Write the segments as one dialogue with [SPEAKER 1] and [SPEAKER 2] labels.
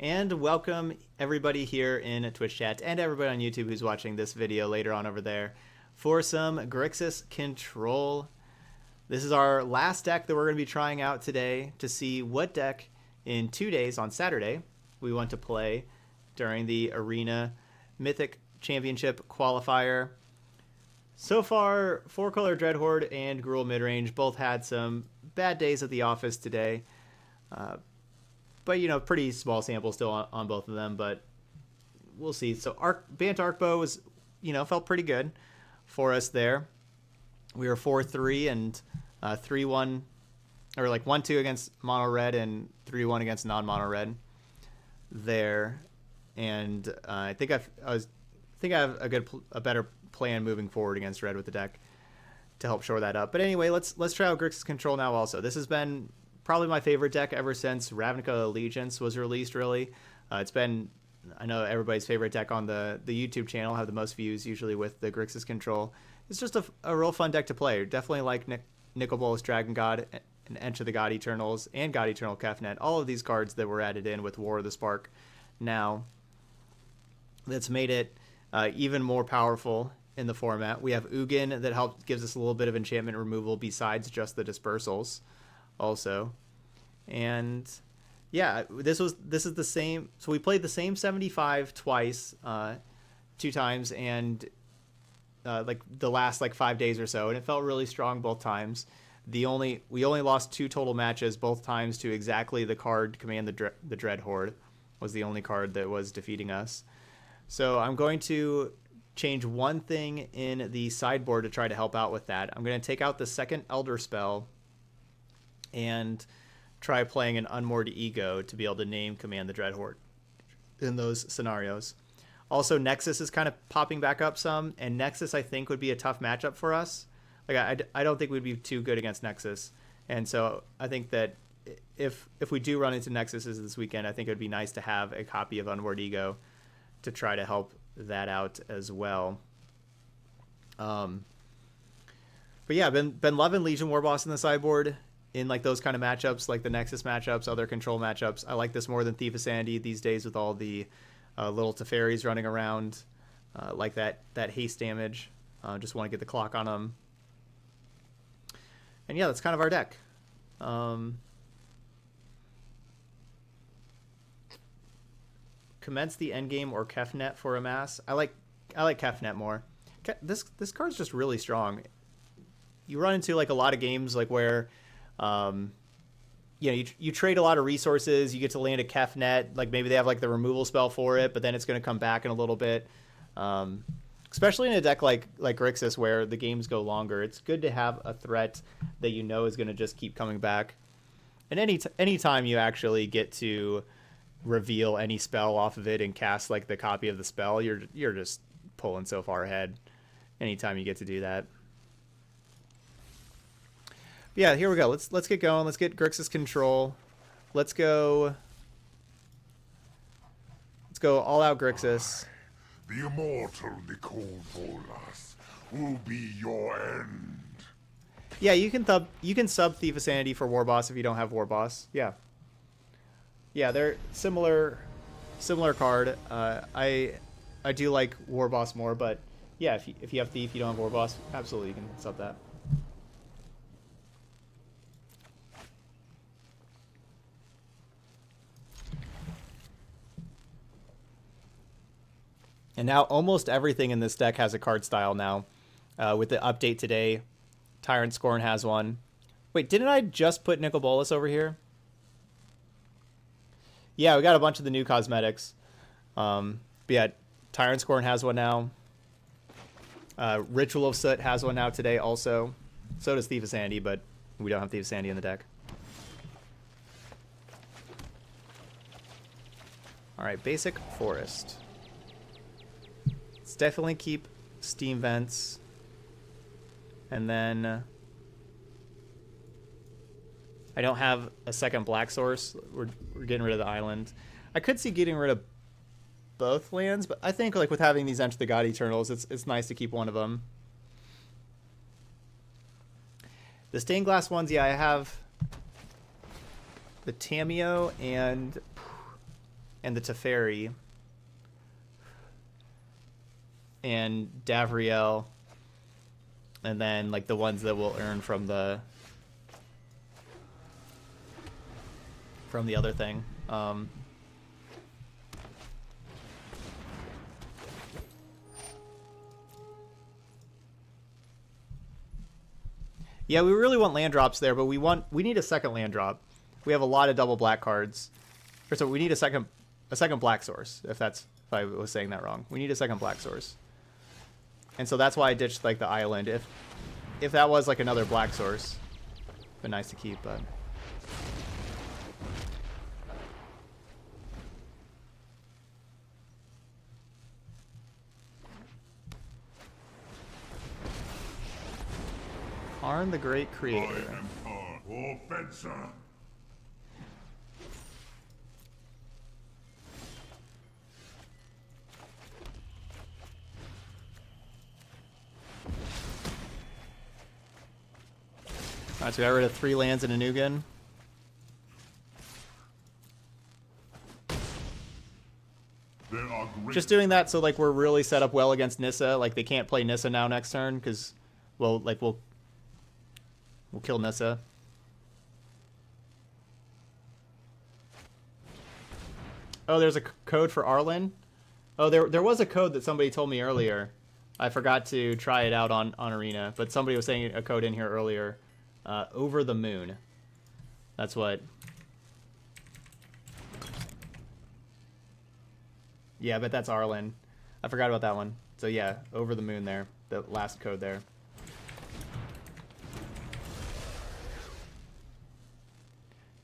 [SPEAKER 1] And welcome everybody here in Twitch chat and everybody on YouTube who's watching this video later on over there for some Grixis Control. This is our last deck that we're going to be trying out today to see what deck in 2 days on Saturday we want to play during the Arena Mythic Championship qualifier. So far, 4-color Dreadhorde and Gruul Midrange both had some bad days at the office today. But, you know, pretty small sample still on both of them, but we'll see. So Bant Arcbow was, felt pretty good for us there. We were 4-3 and 3-1, or like 1-2 against mono red and 3-1 against non-mono red there. And I think I have a better plan moving forward against red with the deck to help shore that up. But anyway, let's try out Grixis Control now also. This has been probably my favorite deck ever since Ravnica Allegiance was released, really. It's been, I know, everybody's favorite deck on the YouTube channel, have the most views usually with the Grixis Control. It's just a real fun deck to play. Definitely like Nicol Bolas Dragon God and Enter the God Eternals and God Eternal Kefnet. All of these cards that were added in with War of the Spark now. That's made it even more powerful in the format. We have Ugin that gives us a little bit of enchantment removal besides just the dispersals also. And yeah, this is the same. So we played the same 75 twice, 2 times, and like the last 5 days or so, and it felt really strong both times. We only lost 2 total matches both times to exactly the card Command the Dreadhorde was the only card that was defeating us. So I'm going to change one thing in the sideboard to try to help out with that. I'm going to take out the second Elder Spell and try playing an Unmoored Ego to be able to name Command the Dreadhorde in those scenarios. Also, Nexus is kind of popping back up some, and Nexus I think would be a tough matchup for us. I don't think we'd be too good against Nexus, and so I think that if we do run into Nexuses this weekend, I think it would be nice to have a copy of Unmoored Ego to try to help that out as well. But yeah, been loving Legion Warboss in the sideboard in those kind of matchups, like the Nexus matchups, other control matchups. I like this more than Thief of Sandy these days with all the little Teferis running around, like that haste damage. Just want to get the clock on them. And yeah, that's kind of our deck. Commence the endgame or Kefnet for Amass. I like Kefnet more. This card's just really strong. You run into a lot of games where you trade a lot of resources, you get to land a Kefnet, maybe they have the removal spell for it, but then it's going to come back in a little bit. Especially in a deck like Grixis where the games go longer, it's good to have a threat that is going to just keep coming back. And any time you actually get to reveal any spell off of it and cast the copy of the spell, you're just pulling so far ahead anytime you get to do that. Yeah, here we go. Let's get going. Let's get Grixis Control. Let's go all out Grixis.
[SPEAKER 2] The immortal Nicol Bolas will be your end.
[SPEAKER 1] Yeah, you can sub Thief of Sanity for Warboss if you don't have Warboss. Yeah, they're similar card. I do like Warboss more, but yeah, if you have Thief, you don't have Warboss, absolutely you can sub that. And now almost everything in this deck has a card style now. With the update today, Tyrant Scorn has one. Wait, didn't I just put Nicol Bolas over here? Yeah, we got a bunch of the new cosmetics. But yeah, Tyrant Scorn has one now. Ritual of Soot has one now today also. So does Thief of Sandy, but we don't have Thief of Sandy in the deck. Alright, basic Forest. Let's definitely keep Steam Vents. And then I don't have a second black source. We're getting rid of the island. I could see getting rid of both lands, but I think with having these Enter the God Eternals, it's nice to keep one of them. The stained glass ones, yeah, I have the Tameo and and the Teferi, and Davriel, and then like the ones that we'll earn from the other thing. Yeah, we really want land drops there, but we need a second land drop. We have a lot of double black cards. Or so we need a second black source, if I was saying that wrong. We need a second black source. And so that's why I ditched like the island. If that was like another black source, it'd be nice to keep, but Arn the Great Creator.
[SPEAKER 2] I am or fencer.
[SPEAKER 1] Alright, so we got rid of 3 lands and a Nugan. Just doing that so like we're really set up well against Nissa. Like they can't play Nissa now next turn because we'll kill Nissa. Oh, there's a code for Arlen. Oh, there was a code that somebody told me earlier. I forgot to try it out on Arena, but somebody was saying a code in here earlier. Over the moon. That's what. Yeah, but that's Arlen. I forgot about that one. So yeah, over the moon there. The last code there.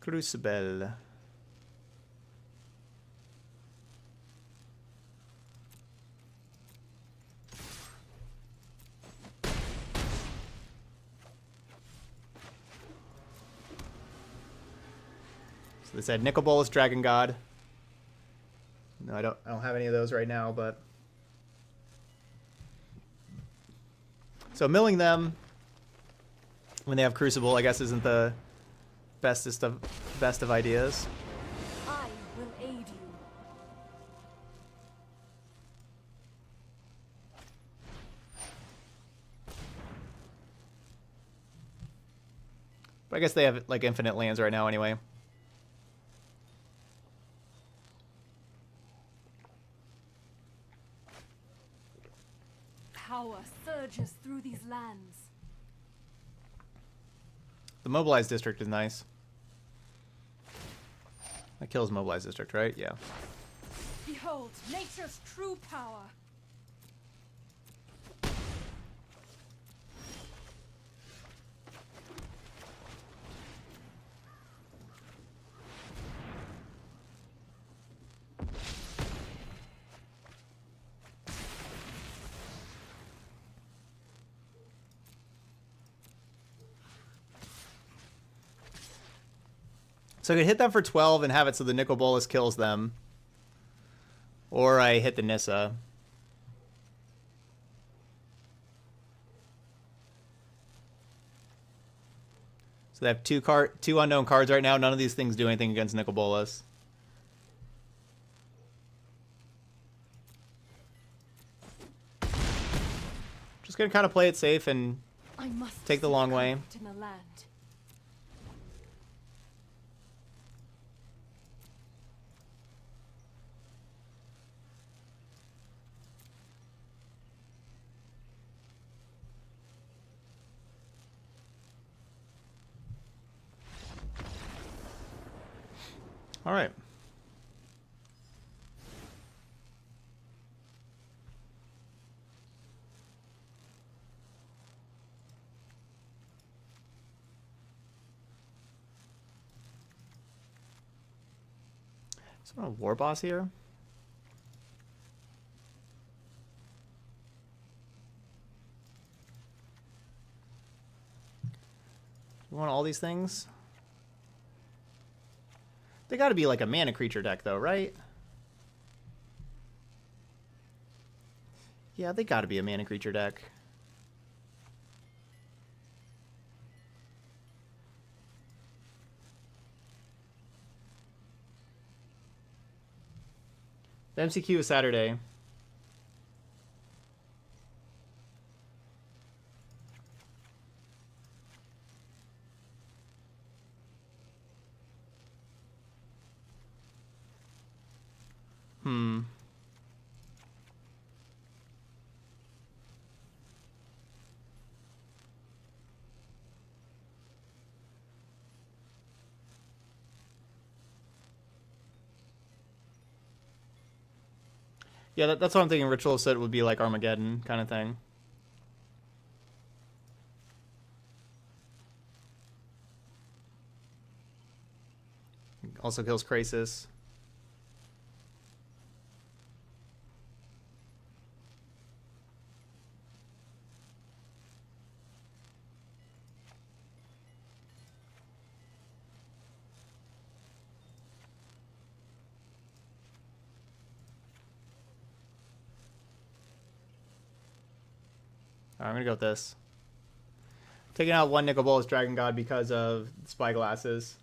[SPEAKER 1] Crucible. So they said Nicol Bolas, Dragon God. No, I don't have any of those right now, but so milling them when they have Crucible, I guess, isn't the best of ideas.
[SPEAKER 3] I will aid you.
[SPEAKER 1] But I guess they have like infinite lands right now anyway.
[SPEAKER 3] Power surges through these lands.
[SPEAKER 1] The Mobilized District is nice. That kills Mobilized District, right? Yeah.
[SPEAKER 3] Behold, nature's true power.
[SPEAKER 1] So I could hit them for 12 and have it so the Nicol Bolas kills them. Or I hit the Nissa. So they have two unknown cards right now. None of these things do anything against Nicol Bolas. Just gonna kind of play it safe and
[SPEAKER 3] I must
[SPEAKER 1] take the long way.
[SPEAKER 3] in the land.
[SPEAKER 1] All right. Is there a war boss here? You want all these things? They gotta be like a mana creature deck though, right? Yeah, they gotta be a mana creature deck. The MCQ is Saturday. Yeah, that's what I'm thinking. Ritual set would be like Armageddon kind of thing. Also kills Grixis. Alright, I'm gonna go with this. Taking out one Nicol Bolas Dragon God because of Spyglasses.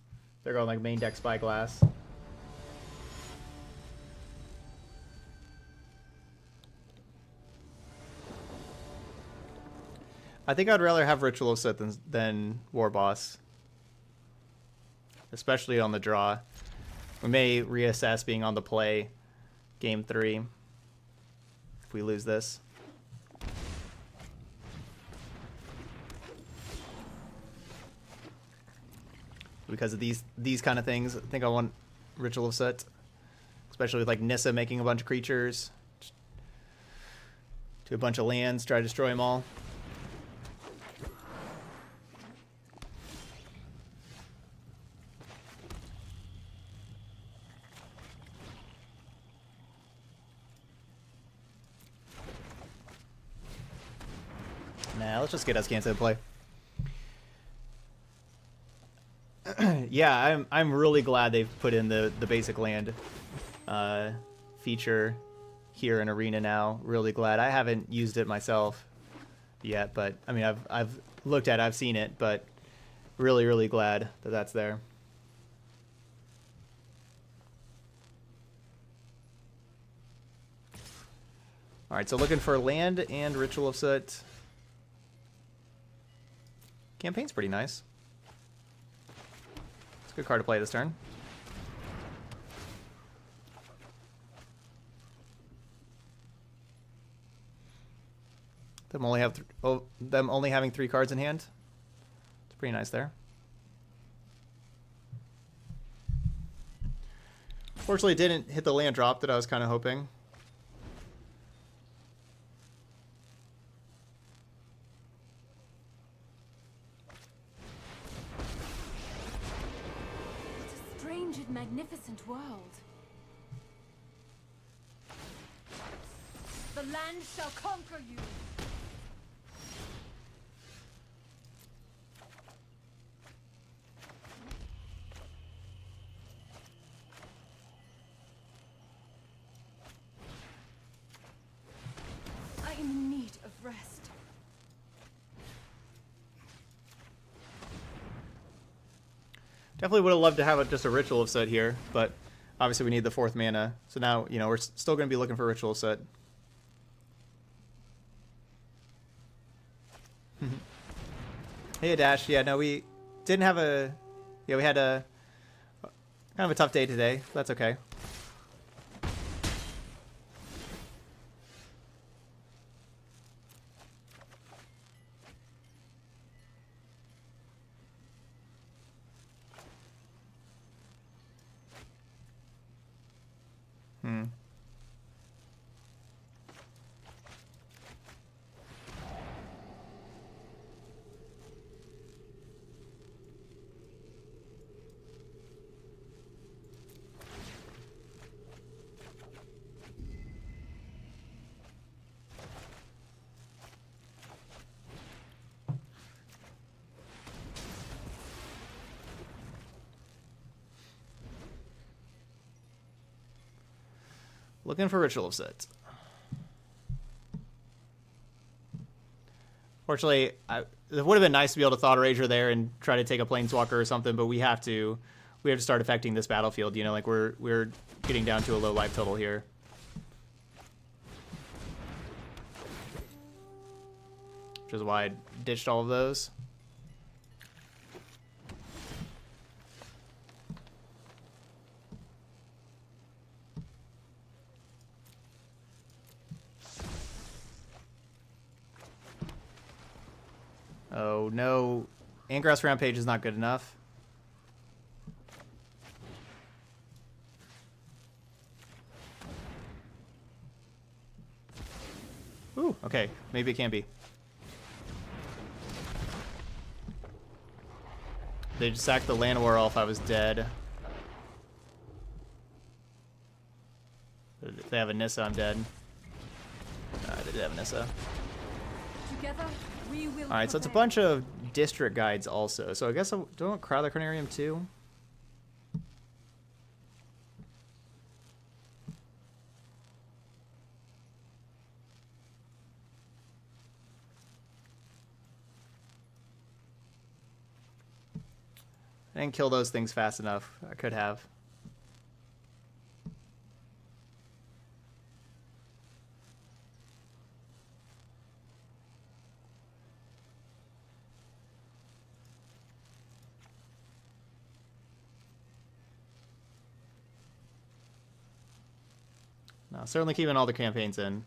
[SPEAKER 1] They're going like main deck Spyglass. I think I'd rather have Ritual of Sith than War Boss. Especially on the draw. We may reassess being on the play game 3 if we lose this. Because of these kind of things, I think I want Ritual of Sith. Especially with like Nissa making a bunch of creatures. To a bunch of lands, try to destroy them all. Nah, let's just get Escanta to play. Yeah, I'm really glad they've put in the basic land feature here in Arena now. Really glad. I haven't used it myself yet, but I mean I've looked at it, I've seen it, but really glad that that's there. All right, so looking for land and Ritual of Soot. Campaign's pretty nice. It's a good card to play this turn. Them only having 3 cards in hand. It's pretty nice there. Fortunately, it didn't hit the land drop that I was kind of hoping.
[SPEAKER 3] Magnificent world. The land shall conquer you. I am in need of rest.
[SPEAKER 1] Definitely would have loved to have just a Ritual of Soot here, but obviously we need the 4th mana. So now, you know, we're still going to be looking for Ritual of Soot. Hey, Dash. Yeah, no, we didn't have a... Yeah, we had a kind of a tough day today. That's okay. Looking for Ritual of Soot. Fortunately, it would have been nice to be able to Thought Erasure there and try to take a Planeswalker or something, but we have to start affecting this battlefield. You know, like we're getting down to a low life total here. which is why I ditched all of those. Oh no, Ingress Rampage is not good enough. Ooh, okay, maybe it can be. They just sacked the Llanowar Elf, I was dead. If they have a Nissa, I'm dead. They did have a Nissa.
[SPEAKER 3] Together, we will.
[SPEAKER 1] Alright, so it's a
[SPEAKER 3] prevail.
[SPEAKER 1] bunch of district guides also. So I guess I don't crowd the Carnarium too. I didn't kill those things fast enough. I could have. No, certainly keeping all the campaigns in.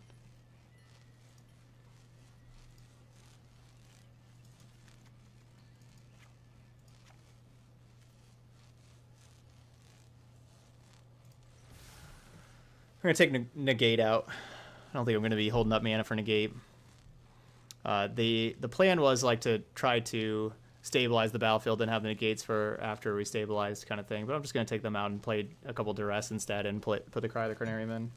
[SPEAKER 1] We're gonna take negate out. I don't think I'm gonna be holding up mana for negate. The plan was like to try to stabilize the battlefield and have the negates for after we stabilized kind of thing. But I'm just gonna take them out and play a couple duress instead and put the Cry of the Carnarium in.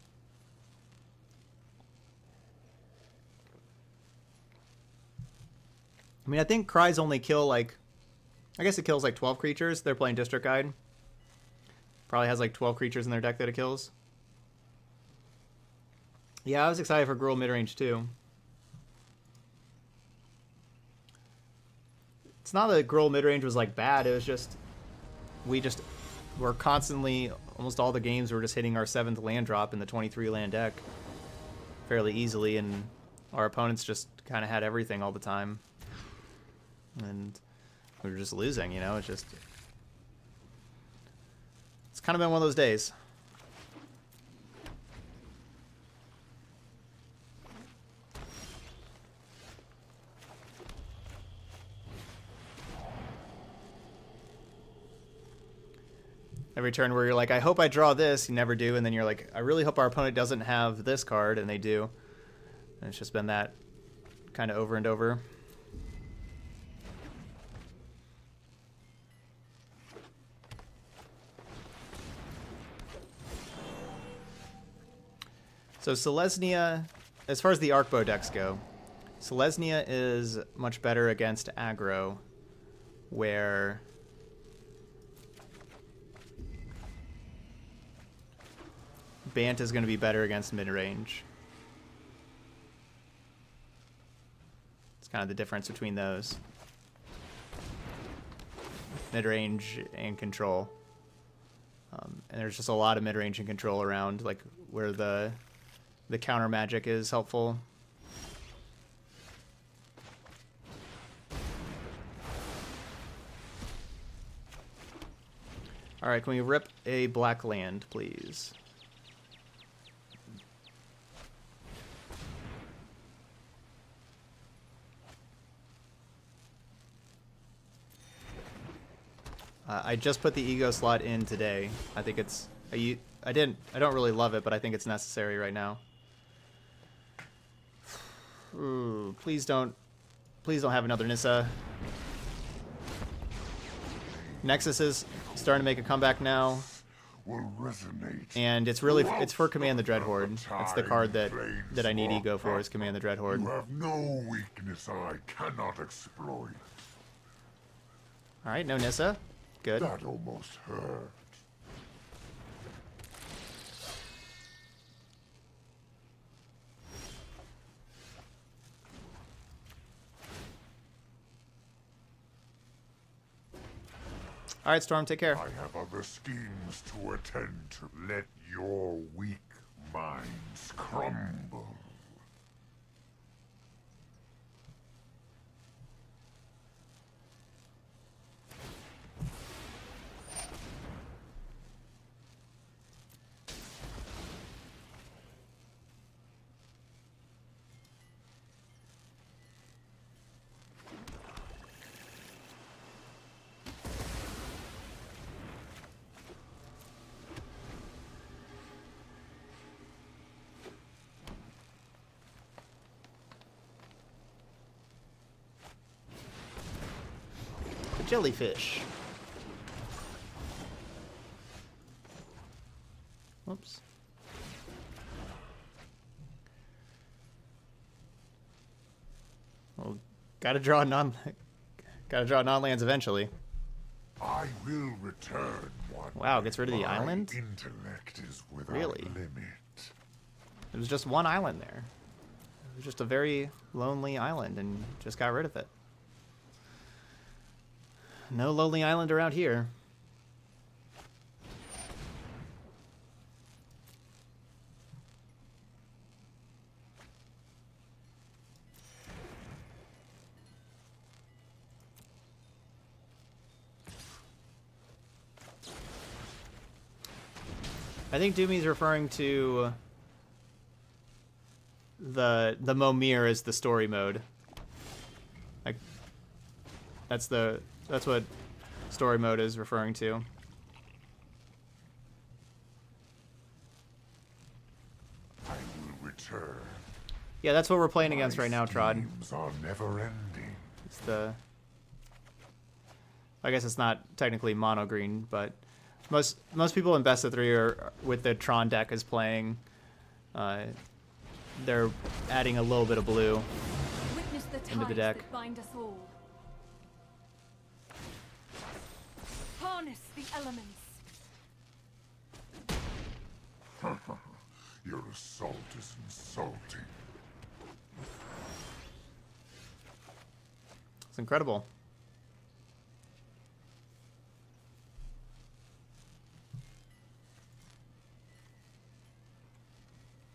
[SPEAKER 1] I mean, I think Cries only kill like, I guess it kills like 12 creatures. They're playing District Guide. Probably has like 12 creatures in their deck that it kills. Yeah, I was excited for Gruul midrange too. It's not that Gruul midrange was like bad, it was just we're constantly, almost all the games we're just hitting our 7th land drop in the 23 land deck fairly easily, and our opponents just kind of had everything all the time. And we were just losing, you know, it's kind of been one of those days. Every turn where you're like, I hope I draw this, you never do, and then you're like, I really hope our opponent doesn't have this card, and they do. And it's just been that kind of over and over. So Selesnya, as far as the Arcbow decks go, Selesnya is much better against aggro, where Bant is going to be better against mid-range. It's kind of the difference between those. Mid-range and control. And there's just a lot of mid-range and control around, like where the counter magic is helpful. Alright, can we rip a black land, please? I just put the ego slot in today. I think it's I don't really love it, but I think it's necessary right now. Ooh, please don't have another Nissa. Nexus is starting to make a comeback now.
[SPEAKER 2] Will resonate.
[SPEAKER 1] And it's for Command the Dreadhorde. That's the card that I need ego for, is Command the Dreadhorde.
[SPEAKER 2] You have no weakness I cannot exploit.
[SPEAKER 1] Alright, no Nissa. Good.
[SPEAKER 2] That almost hurt.
[SPEAKER 1] Alright, Storm, take care.
[SPEAKER 2] I have other schemes to attend to. Let your weak minds crumble.
[SPEAKER 1] jellyfish. Whoops. Well, gotta draw non-lands eventually.
[SPEAKER 2] I will return one.
[SPEAKER 1] Wow, gets rid of the
[SPEAKER 2] My
[SPEAKER 1] island?
[SPEAKER 2] intellect is without
[SPEAKER 1] Really?
[SPEAKER 2] limit.
[SPEAKER 1] There was just one island there. It was just a very lonely island, and just got rid of it. No lonely island around here. I think Doomy's referring to the Momir as the story mode. Like that's what story mode is referring to.
[SPEAKER 2] I will return.
[SPEAKER 1] Yeah, that's what we're playing against
[SPEAKER 2] My
[SPEAKER 1] right now, Trod.
[SPEAKER 2] schemes are never-ending.
[SPEAKER 1] It's the I guess it's not technically mono green, but most people in best of 3 are with the Tron deck is playing. They're adding a little bit of blue
[SPEAKER 3] Witness the
[SPEAKER 1] into the
[SPEAKER 3] ties
[SPEAKER 1] deck.
[SPEAKER 3] that bind us all. Harness the elements.
[SPEAKER 2] Your assault is insulting.
[SPEAKER 1] It's incredible.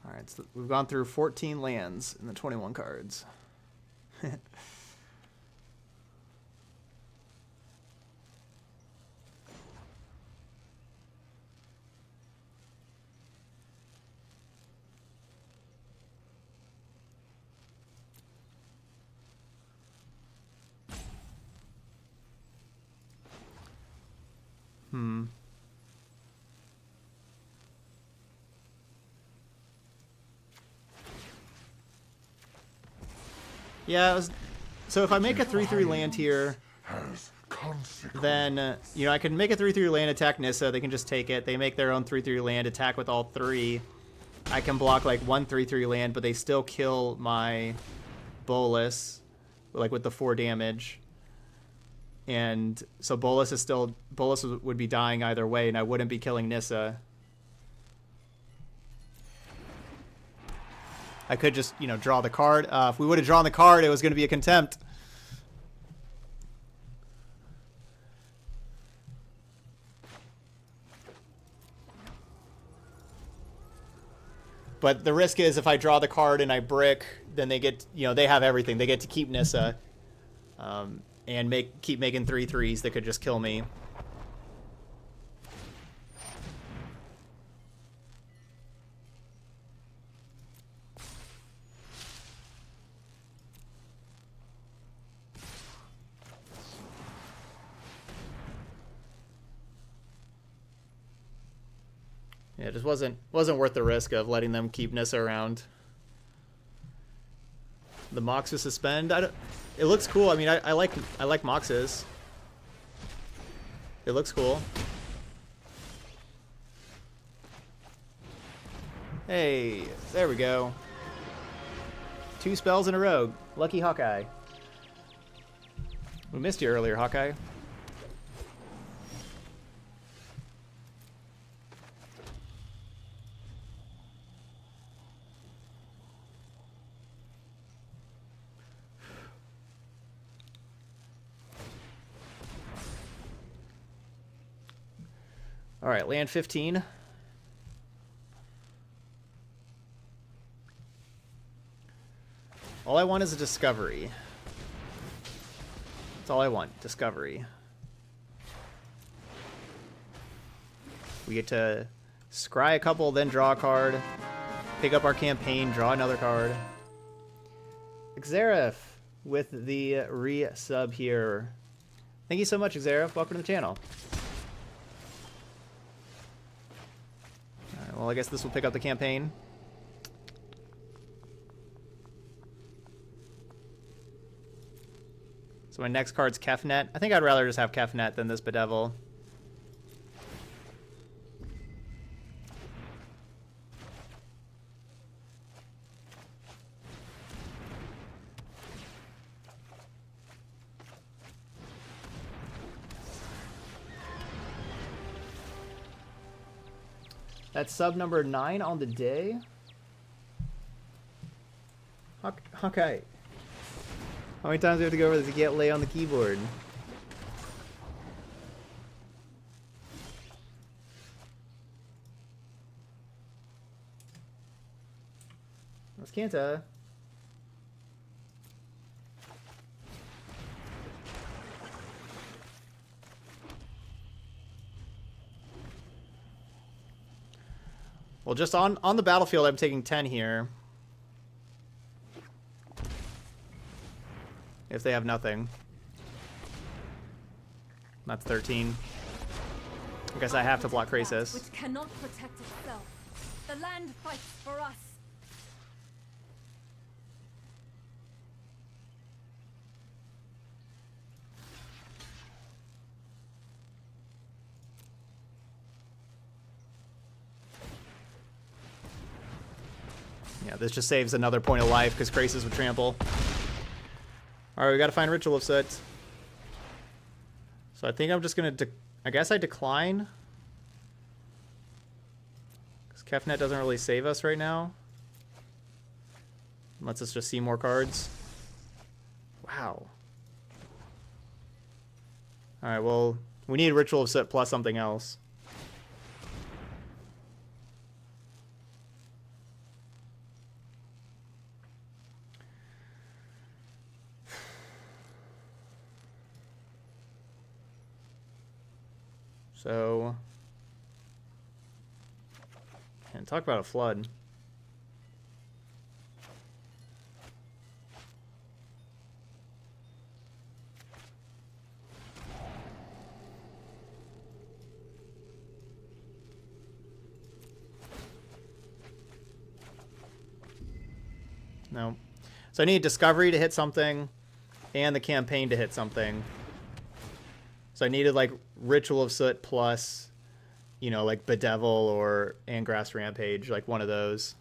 [SPEAKER 1] All right, so we've gone through 14 lands in the 21 cards. Yeah, so if I make a 3/3 land here,
[SPEAKER 2] Has consequences.
[SPEAKER 1] then, you know, I can make a 3/3 land, attack Nissa, they can just take it. They make their own 3/3 land, attack with all 3. I can block, like, 1 3/3 land, but they still kill my Bolus, like, with the 4 damage. And so Bolus would be dying either way, and I wouldn't be killing Nissa. I could just, you know, draw the card. If we would have drawn the card, it was going to be a contempt. But the risk is if I draw the card and I brick, then they get, you know, they have everything. They get to keep Nissa and keep making 3/3s that could just kill me. Yeah, it just wasn't worth the risk of letting them keep Nissa around. The Moxus suspend. It looks cool. I mean, I like Moxus. It looks cool. Hey, there we go. 2 spells in a row. Lucky Hawkeye. We missed you earlier, Hawkeye. All right, land 15. All I want is a discovery. That's all I want, discovery. We get to scry a couple, then draw a card, pick up our campaign, draw another card. Xerif with the re-sub here. Thank you so much, Xerif. Welcome to the channel. Alright, well, I guess this will pick up the campaign. So my next card's Kefnet. I think I'd rather just have Kefnet than this Bedevil. That's sub number 9 on the day. Okay. How many times do we have to go over this to get lay on the keyboard? That's Kanta. Well, just on the battlefield, I'm taking 10 here. If they have nothing. That's 13. I guess I have to block Grixis.
[SPEAKER 3] Which cannot protect itself. The land fights for us.
[SPEAKER 1] Yeah, this just saves another point of life because Grixis would trample. Alright, we gotta find Ritual of Soot. So I think I'm just gonna... I guess I decline. Because Kefnet doesn't really save us right now. Lets us just see more cards. Wow. Alright, well, we need Ritual of Soot plus something else. So, and talk about a flood. No. So I need Discovery to hit something and the campaign to hit something. So I needed like Ritual of Soot plus, you know, like Bedevil or Angrass Rampage, like one of those.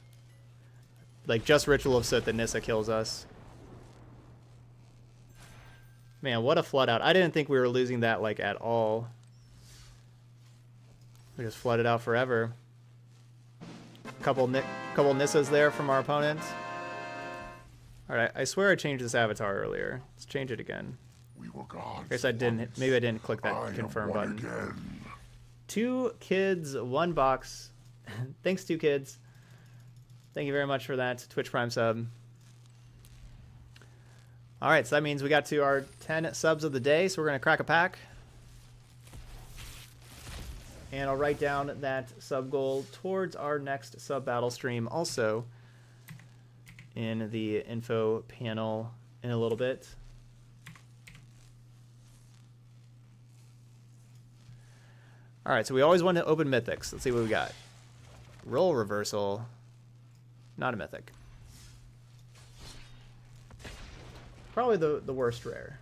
[SPEAKER 1] Like just Ritual of Soot that Nissa kills us. Man, what a flood out. I didn't think we were losing that like at all. We just flooded out forever. Couple Nissas there from our opponents. Alright, I swear I changed this avatar earlier. Let's change it again.
[SPEAKER 2] We were gods.
[SPEAKER 1] I guess I didn't. Maybe I didn't click that confirm button.
[SPEAKER 2] Again.
[SPEAKER 1] 2 kids, 1 box. Thanks, 2 kids. Thank you very much for that Twitch Prime sub. All right, so that means we got to our 10 subs of the day. So we're going to crack a pack. And I'll write down that sub goal towards our next sub battle stream also in the info panel in a little bit. All right, so we always want to open mythics. Let's see what we got. Roll reversal. Not a mythic. Probably the worst rare.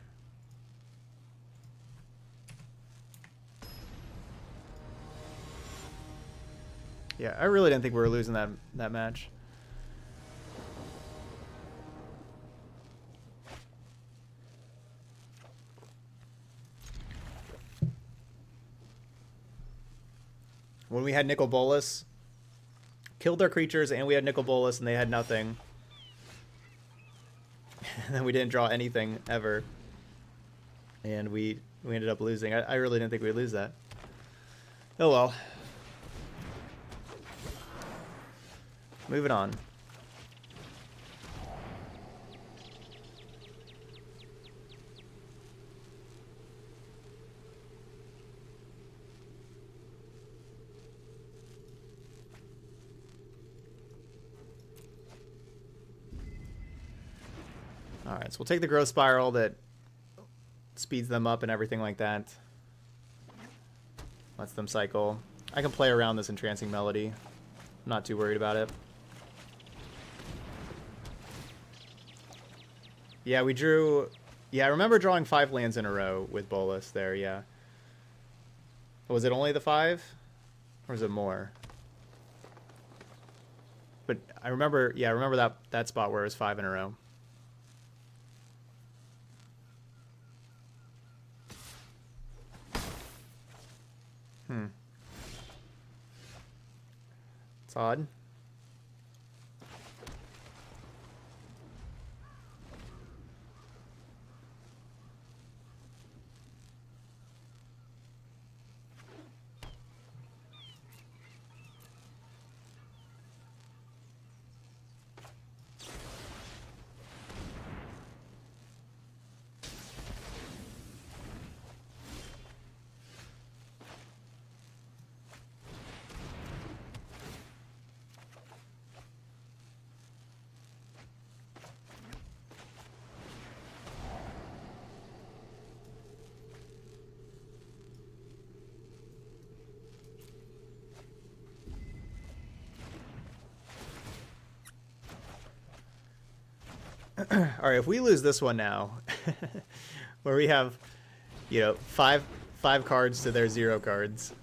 [SPEAKER 1] Yeah, I really didn't think we were losing that match. When we had Nicol Bolas, killed their creatures, and we had Nicol Bolas, and they had nothing. And then we didn't draw anything ever. And we ended up losing. I really didn't think we'd lose that. Oh well. Moving on. Alright, so we'll take the growth spiral that speeds them up and everything like that. Lets them cycle. I can play around this entrancing melody. I'm not too worried about it. Yeah, we drew Yeah, I remember drawing 5 lands in a row with Bolas there, yeah. Was it only the 5? Or was it more? But I remember, yeah, I remember that spot where it was 5 in a row. It's odd. All right, if we lose this one now, where we have, you know, five cards to their 0 cards,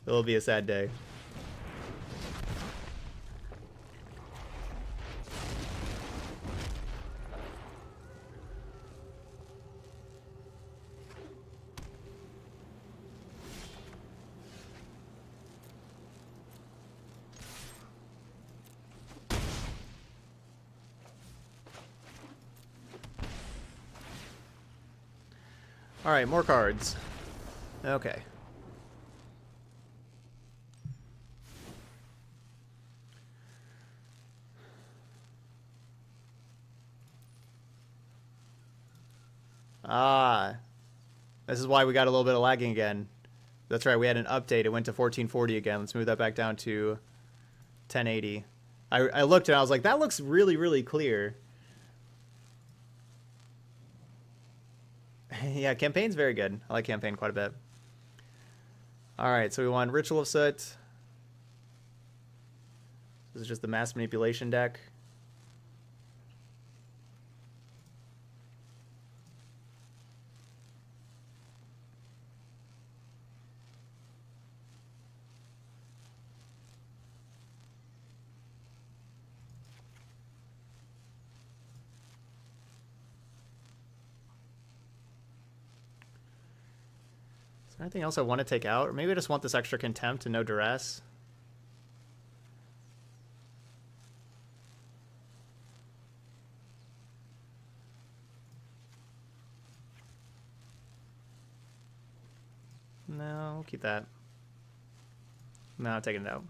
[SPEAKER 1] it'll be a sad day. All right, more cards. Okay. Ah, this is why we got a little bit of lagging again. That's right, we had an update. It went to 1440 again. Let's move that back down to 1080. I looked and I was like, that looks really, really clear. Yeah, campaign's very good. I like campaign quite a bit. All right, so we won Ritual of Soot. This is just the mass manipulation deck. Anything else I want to take out? Or maybe I just want this extra contempt and no duress. No, we'll keep that. No, I'm taking it out.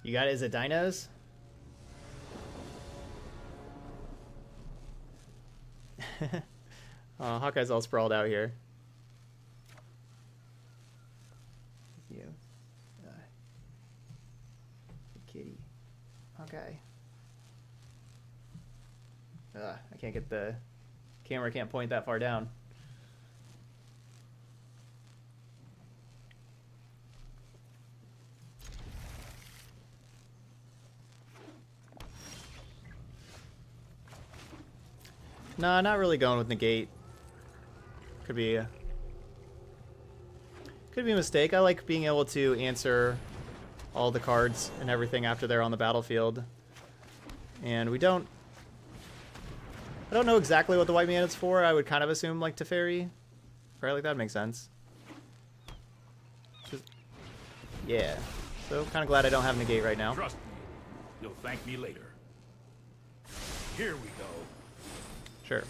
[SPEAKER 1] You got it? Is it dinos? Oh, Hawkeye's all sprawled out here. You. Kitty. Okay. I can't get the camera, can't point that far down. No, not really going with negate. Could be a mistake. I like being able to answer all the cards and everything after they're on the battlefield. And I don't know exactly what the white mana is for. I would kind of assume like Teferi. Right, like that makes sense. Yeah. So kind of glad I don't have negate right now.
[SPEAKER 4] Trust me, you'll thank me later. Here we go.
[SPEAKER 1] Sure.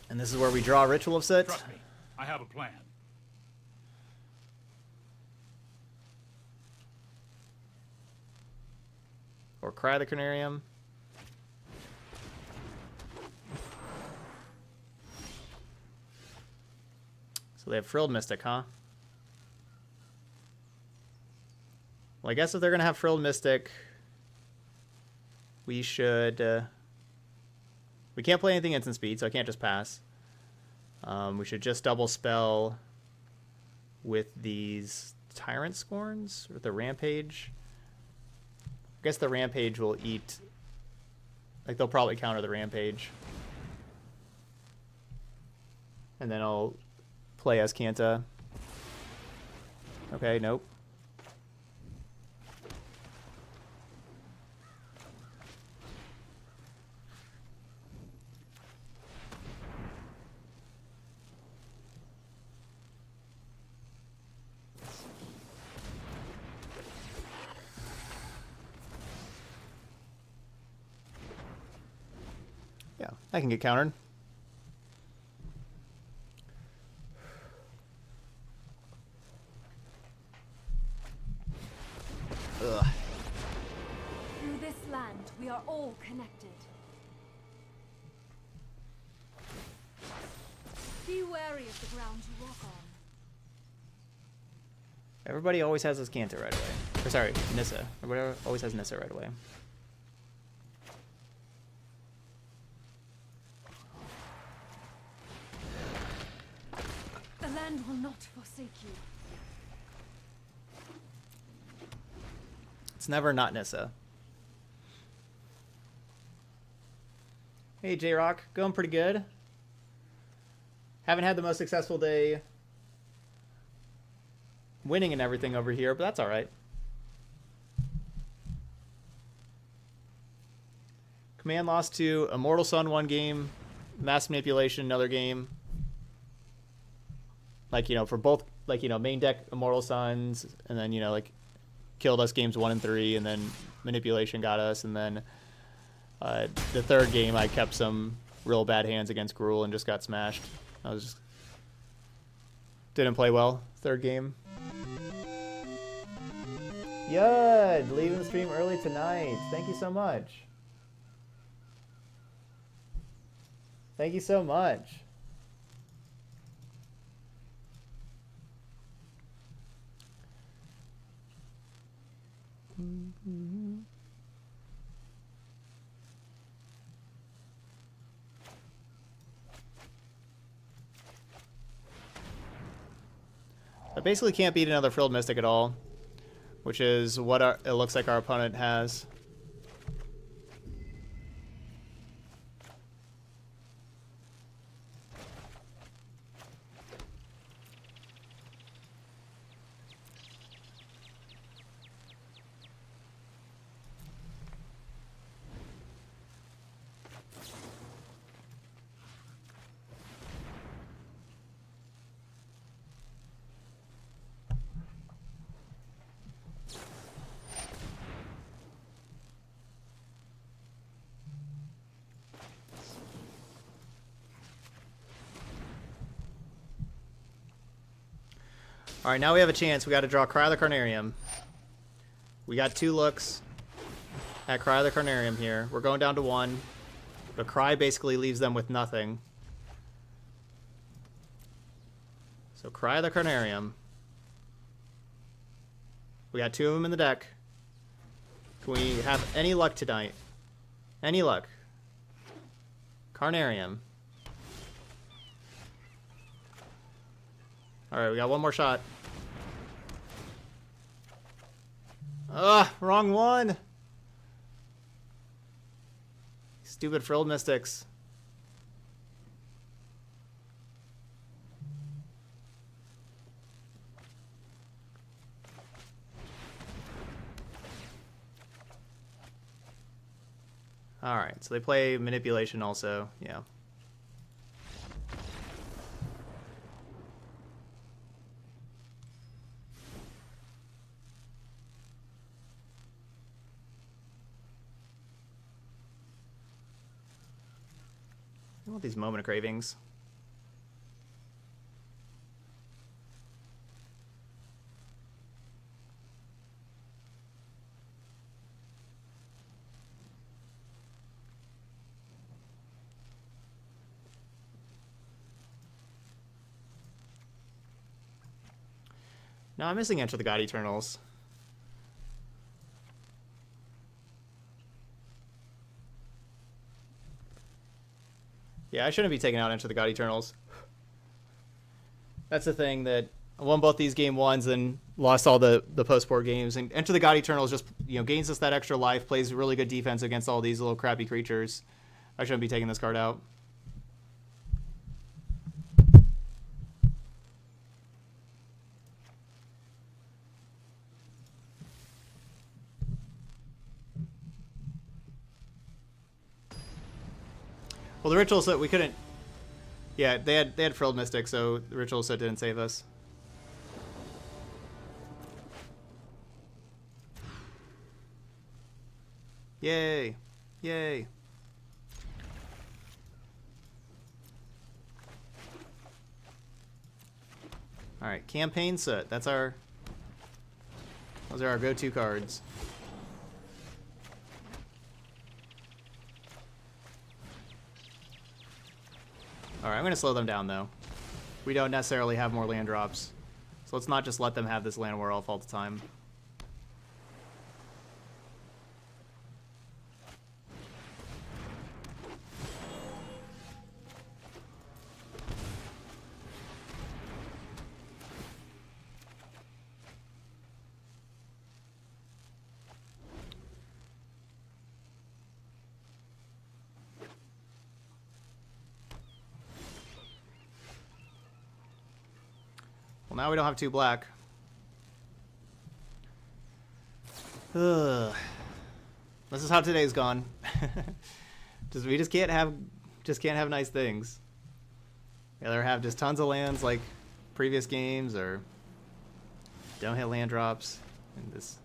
[SPEAKER 1] And this is where we draw Ritual of Soot.
[SPEAKER 4] Trust me, I have a plan.
[SPEAKER 1] Or Cry the Canarium. So they have Frilled Mystic, huh? Well, I guess if they're going to have Frilled Mystic, we should... we can't play anything instant speed, so I can't just pass. We should just double spell with these Tyrant Scorns, or the Rampage. I guess the Rampage will eat... Like, they'll probably counter the Rampage. And then I'll play as Kanta. Okay, nope. Yeah, I can get countered. Ugh.
[SPEAKER 3] Through this land, we are all connected. Be wary of the ground you walk on.
[SPEAKER 1] Everybody always has this Kanta right away. Or sorry, Nissa. Everybody always has Nissa right away.
[SPEAKER 3] The land will not forsake you.
[SPEAKER 1] It's never not Nissa. Hey, J-Rock. Going pretty good. Haven't had the most successful day winning and everything over here, but that's alright. Command lost to Immortal Sun one game, Mass Manipulation another game. Like, you know, for both, like, you know, main deck Immortal Suns, and then, you know, like, killed us games 1 and 3, and then Manipulation got us, and then the third game I kept some real bad hands against Gruul and just got smashed. I was just... Didn't play well, third game. Yud, leaving the stream early tonight. Thank you so much. Thank you so much. I basically can't beat another Frilled Mystic at all, which is what it looks like our opponent has. Alright, now we have a chance. We got to draw Cry of the Carnarium. We got 2 looks at Cry of the Carnarium here. We're going down to 1. But Cry basically leaves them with nothing. So Cry of the Carnarium. We got 2 of them in the deck. Can we have any luck tonight? Any luck? Carnarium. Alright, we got one more shot. Ugh, wrong one! Stupid Frilled Mystics. Alright, so they play Manipulation also, yeah. I want these Moment of Cravings. No, I'm missing Enter the God Eternals. Yeah, I shouldn't be taking out Enter the God Eternals. That's the thing, that I won both these game ones and lost all the post-board games. And Enter the God Eternals just, you know, gains us that extra life, plays really good defense against all these little crappy creatures. I shouldn't be taking this card out. Well, the ritual set we couldn't. Yeah, they had Frilled Mystic, so the ritual set didn't save us. Yay! Yay! All right, campaign set. Those are our go-to cards. Alright, I'm going to slow them down, though. We don't necessarily have more land drops. So let's not just let them have this land war elf all the time. Well, now we don't have 2 black. Ugh. This is how today's gone. We just can't have nice things. Either have just tons of lands like previous games, or don't hit land drops. And this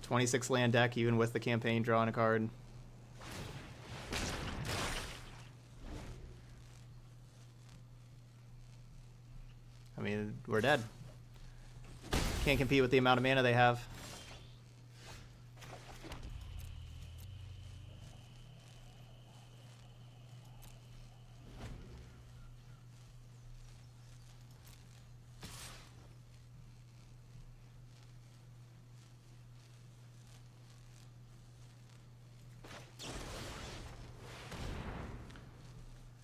[SPEAKER 1] 26 land deck, even with the campaign drawing a card. I mean, we're dead. Can't compete with the amount of mana they have.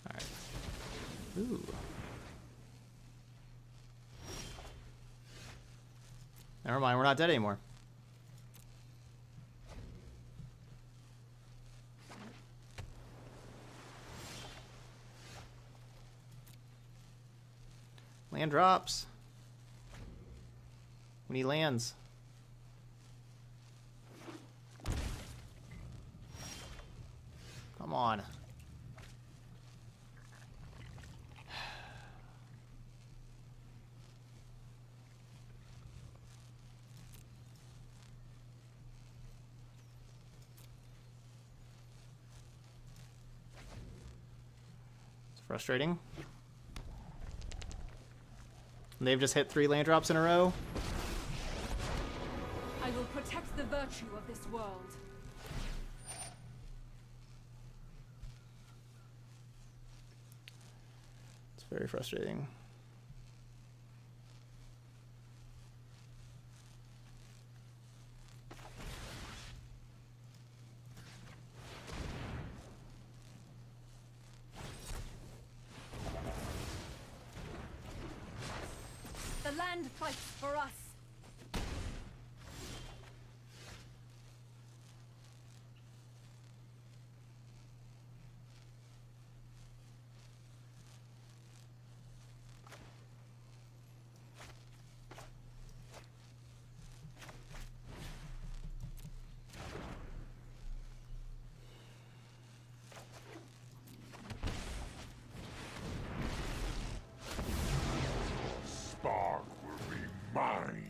[SPEAKER 1] All right. Ooh. Never mind, we're not dead anymore. Land drops. We need lands. Come on. Frustrating. And they've just hit 3 land drops in a row.
[SPEAKER 3] I will protect the virtue of this world.
[SPEAKER 1] It's very frustrating.
[SPEAKER 3] The land fights for us.
[SPEAKER 2] Spark will be mine.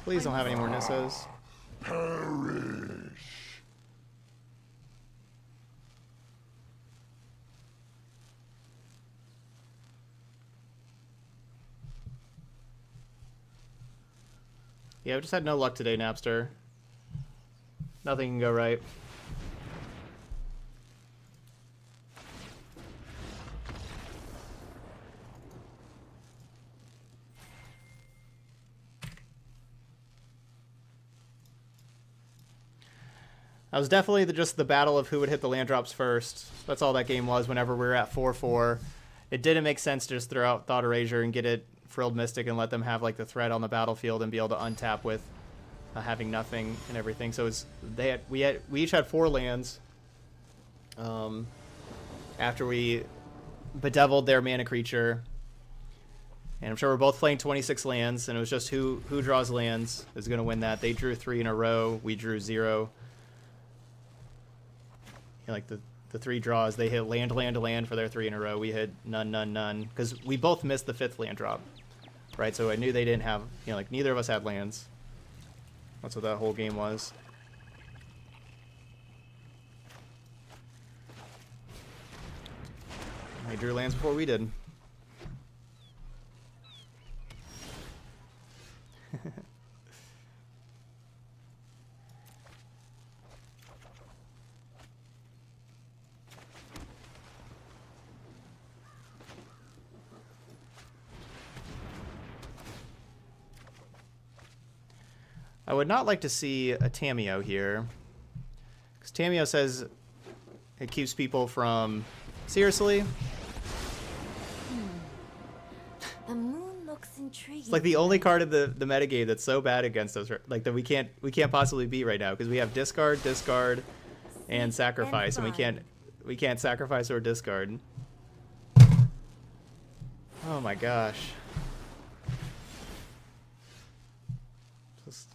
[SPEAKER 1] Please don't have any more Nissos.
[SPEAKER 2] Perish.
[SPEAKER 1] Yeah, we just had no luck today, Napster. Nothing can go right. That was definitely just the battle of who would hit the land drops first. That's all that game was whenever we were at 4-4. It didn't make sense to just throw out Thought Erasure and get it Frilled Mystic and let them have like the threat on the battlefield and be able to untap with having nothing and everything. So we each had 4 lands. After we bedeviled their mana creature, and I'm sure we're both playing 26 lands, and it was just who draws lands is going to win that. They drew 3 in a row. We drew 0. You know, like the 3 draws, they hit land for their 3 in a row. We hit none, because we both missed the 5th land drop, right? So I knew they didn't have, you know, like neither of us had lands. That's what that whole game was. They drew lands before we did. I would not like to see a Tameo here, because Tameo says it keeps people from... Seriously?
[SPEAKER 3] The moon looks intriguing.
[SPEAKER 1] It's like the only card in the metagame that's so bad against us, like that we can't possibly beat right now, because we have discard, and sacrifice, and we can't sacrifice or discard. Oh my gosh. Just...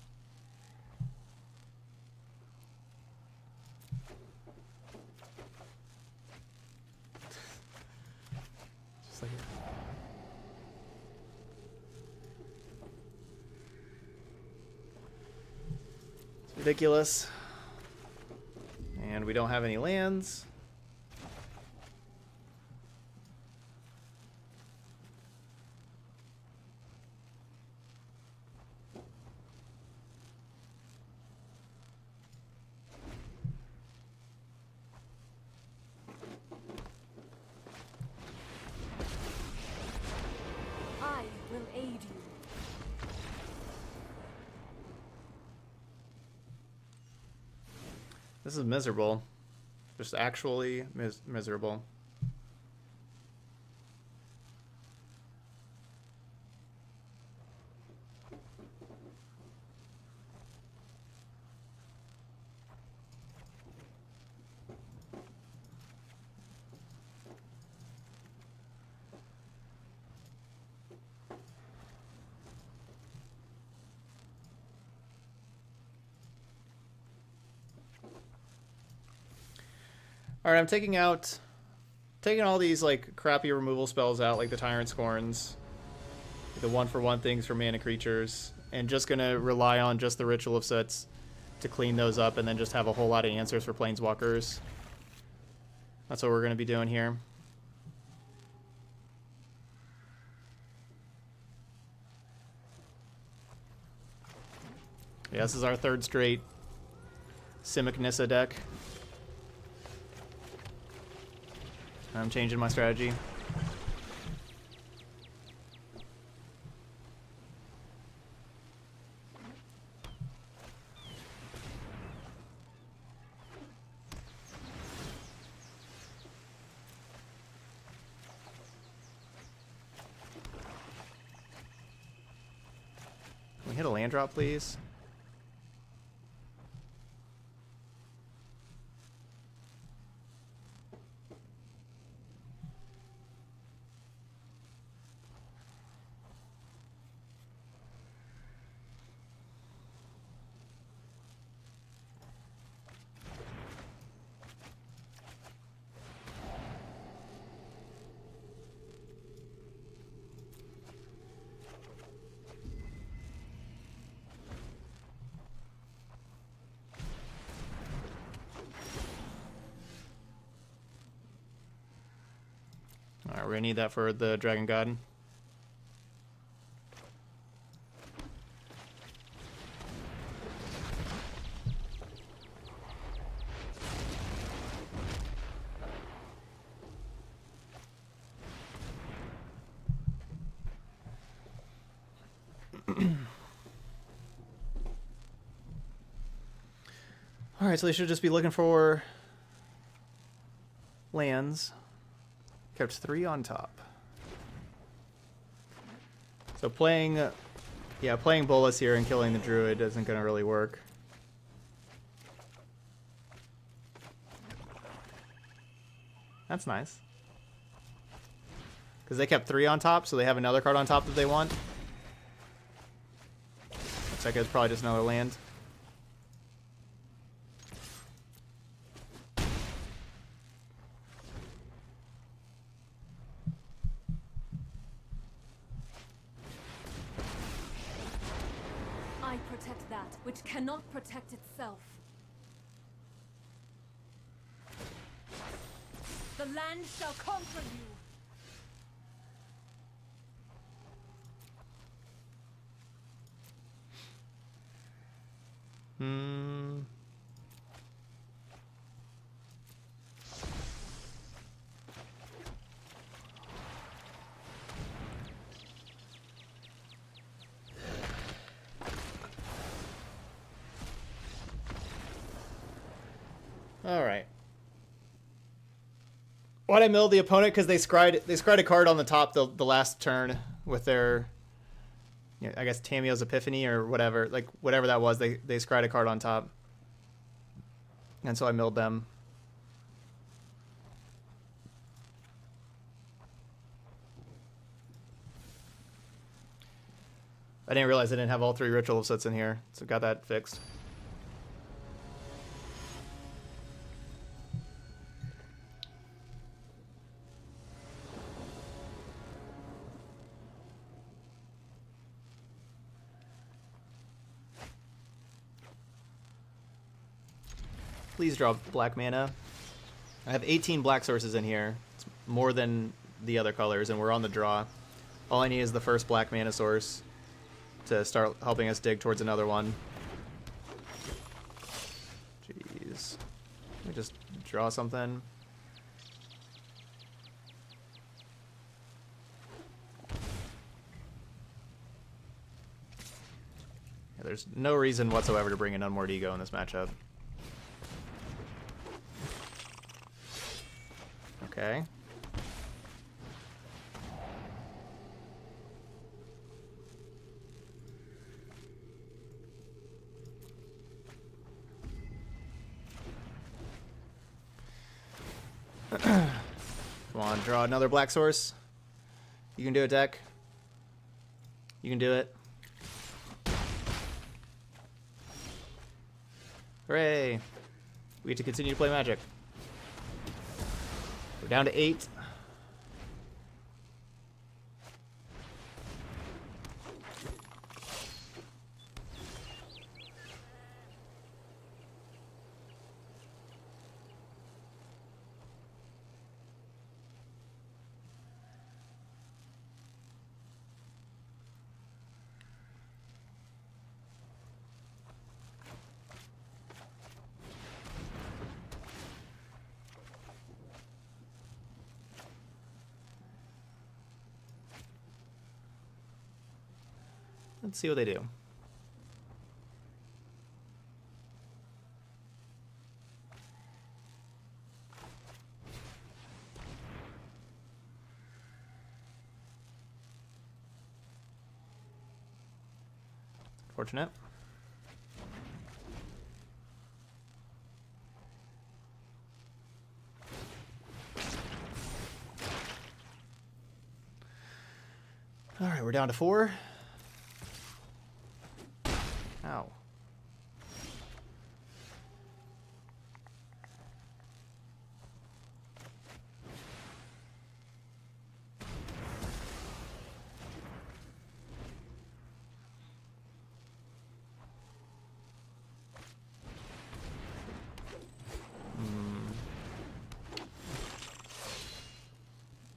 [SPEAKER 1] Just like... It's ridiculous. And we don't have any lands.
[SPEAKER 3] I will aid you.
[SPEAKER 1] This is miserable. Just actually miserable. All right, I'm taking all these like crappy removal spells out, like the Tyrant Scorns, the 1-for-1 things for mana creatures, and just gonna rely on just the Ritual of Sets to clean those up, and then just have a whole lot of answers for Planeswalkers. That's what we're gonna be doing here. Yeah, this is our 3rd straight Simic Nissa deck. I'm changing my strategy. Can we hit a land drop, please? Alright, we're gonna need that for the Dragon God. Alright, so they should just be looking for lands. Kept 3 on top. So playing Bolas here and killing the Druid isn't going to really work. That's nice. Because they kept 3 on top, so they have another card on top that they want. Looks like it's probably just another land.
[SPEAKER 3] I protect that which cannot protect itself. The land shall conquer you.
[SPEAKER 1] All right. Why'd I mill the opponent? Because they scried a card on the top the last turn with their, I guess Tamio's Epiphany or whatever, like whatever that was. They scried a card on top, and so I milled them. I didn't realize I didn't have all 3 ritual sets in here, so got that fixed. Please draw black mana. I have 18 black sources in here. It's more than the other colors, and we're on the draw. All I need is the first black mana source to start helping us dig towards another one. Jeez. Let me just draw something. Yeah, there's no reason whatsoever to bring in Unmoored Ego in this matchup. Okay. Come on, draw another black source. You can do it, deck. You can do it. Hooray! We get to continue to play Magic. We're down to 8. Let's see what they do. Fortunate. All right, we're down to 4. Ow.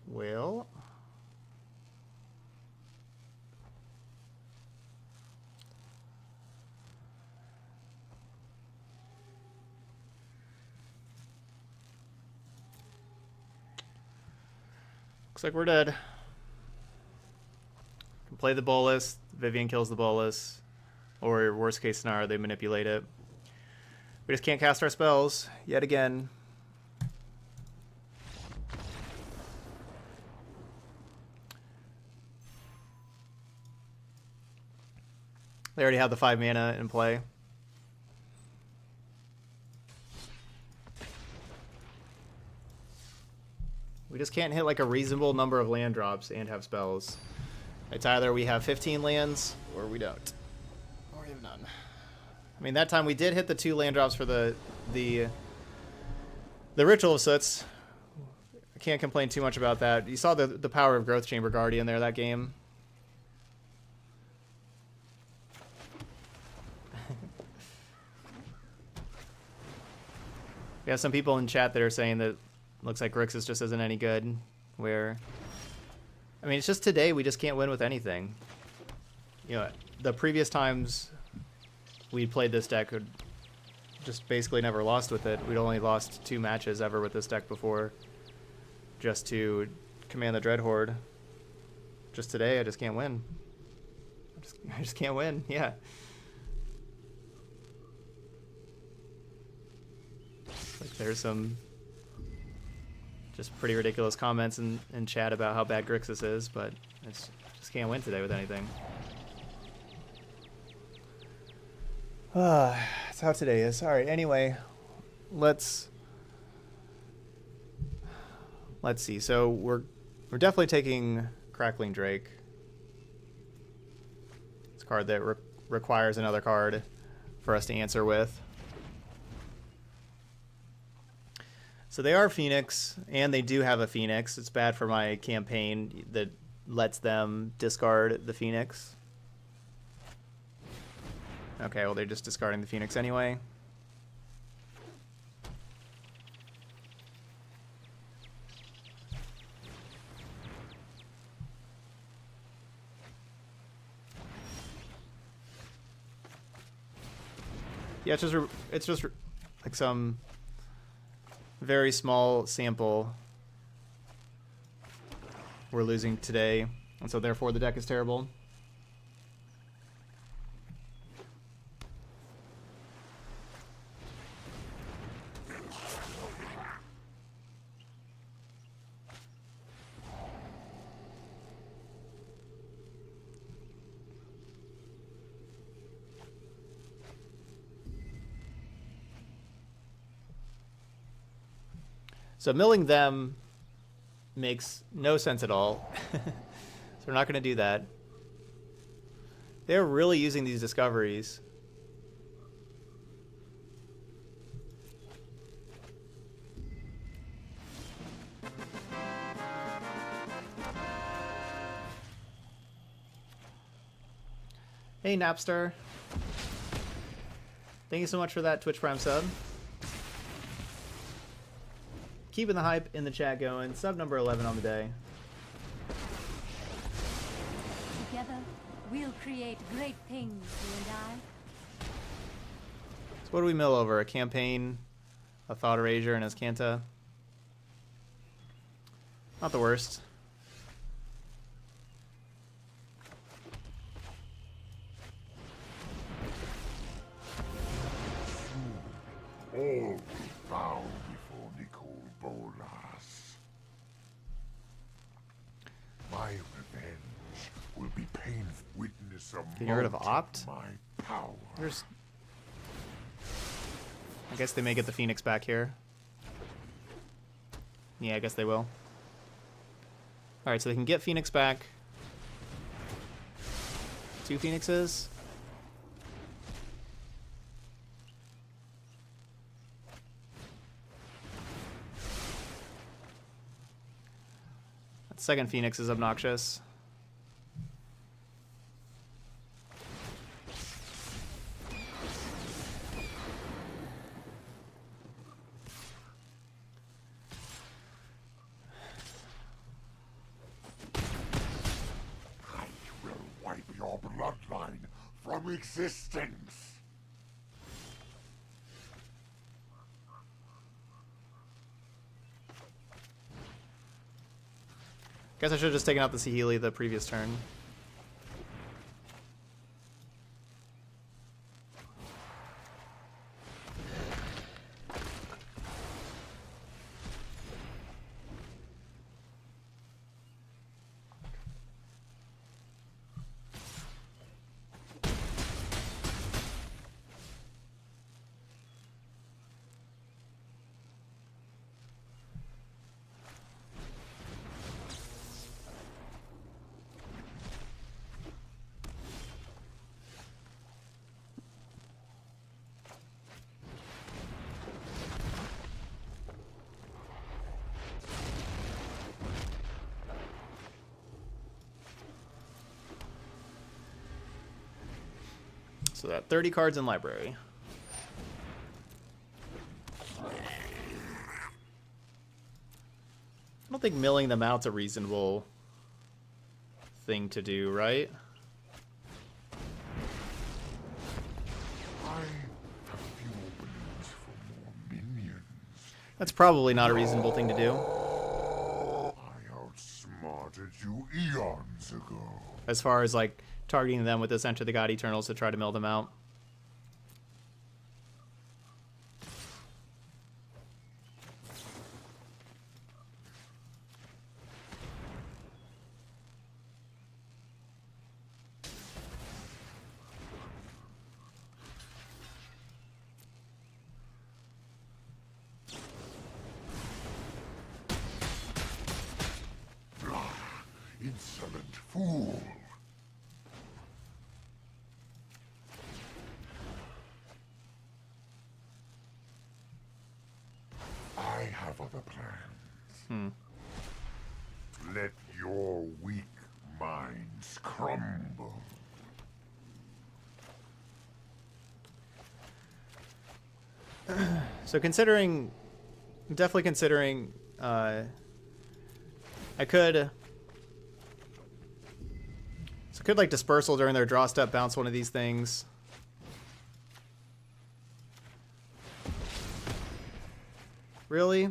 [SPEAKER 1] Well... looks like we're dead. Can play the Bolas. Vivian kills the Bolas. Or worst case scenario, they manipulate it. We just can't cast our spells yet again. They already have the 5 mana in play. We just can't hit like a reasonable number of land drops and have spells. It's either we have 15 lands or we don't. Or we have none. I mean, that time we did hit the 2 land drops for the Ritual of Soots. I can't complain too much about that. You saw the power of Growth Chamber Guardian there that game. We have some people in chat that are saying that looks like Grixis just isn't any good. Where, I mean, it's just today we just can't win with anything. You know, the previous times we played this deck, would just basically never lost with it. We'd only lost 2 matches ever with this deck before, just to Command the Dread Horde. Just today, I just can't win. I just can't win. Yeah. Like there's some just pretty ridiculous comments in chat about how bad Grixis is, but I just can't win today with anything. That's how today is. All right. Anyway, let's see. So we're definitely taking Crackling Drake. It's a card that requires another card for us to answer with. So they are Phoenix, and they do have a Phoenix. It's bad for my campaign that lets them discard the Phoenix. Okay, well, they're just discarding the Phoenix anyway. Yeah, it's just like some very small sample we're losing today, and so therefore the deck is terrible. So milling them makes no sense at all. So we're not going to do that. They're really using these discoveries. Hey, Napster. Thank you so much for that Twitch Prime sub. Keeping the hype in the chat going. Sub number 11 on the day.
[SPEAKER 3] Together, we'll create great things, you and I.
[SPEAKER 1] So what do we mill over? A Campaign, a Thought Erasure, and Azcanta. Not the worst.
[SPEAKER 2] All will bow before Nicol Bolas. My revenge will be painful. Witness a
[SPEAKER 1] Getting rid of
[SPEAKER 2] moment
[SPEAKER 1] Opt?
[SPEAKER 2] my power.
[SPEAKER 1] There's... I guess they may get the Phoenix back here. Yeah, I guess they will. Alright, so they can get Phoenix back. 2 Phoenixes. That second Phoenix is obnoxious.
[SPEAKER 2] I will wipe your bloodline from existence.
[SPEAKER 1] Guess I should have just taken out the Saheeli the previous turn. So that 30 cards in library. I don't think milling them out's a reasonable thing to do, right?
[SPEAKER 2] I have few openings for more minions.
[SPEAKER 1] That's probably not a reasonable thing to do.
[SPEAKER 2] I outsmarted you eons ago.
[SPEAKER 1] As far as like targeting them with this Enter the God Eternals to try to mill them out.
[SPEAKER 2] Insolent fool. I have other plans. Let your weak minds crumble.
[SPEAKER 1] So definitely considering, I could like Dispersal during their draw step, bounce one of these things. Really?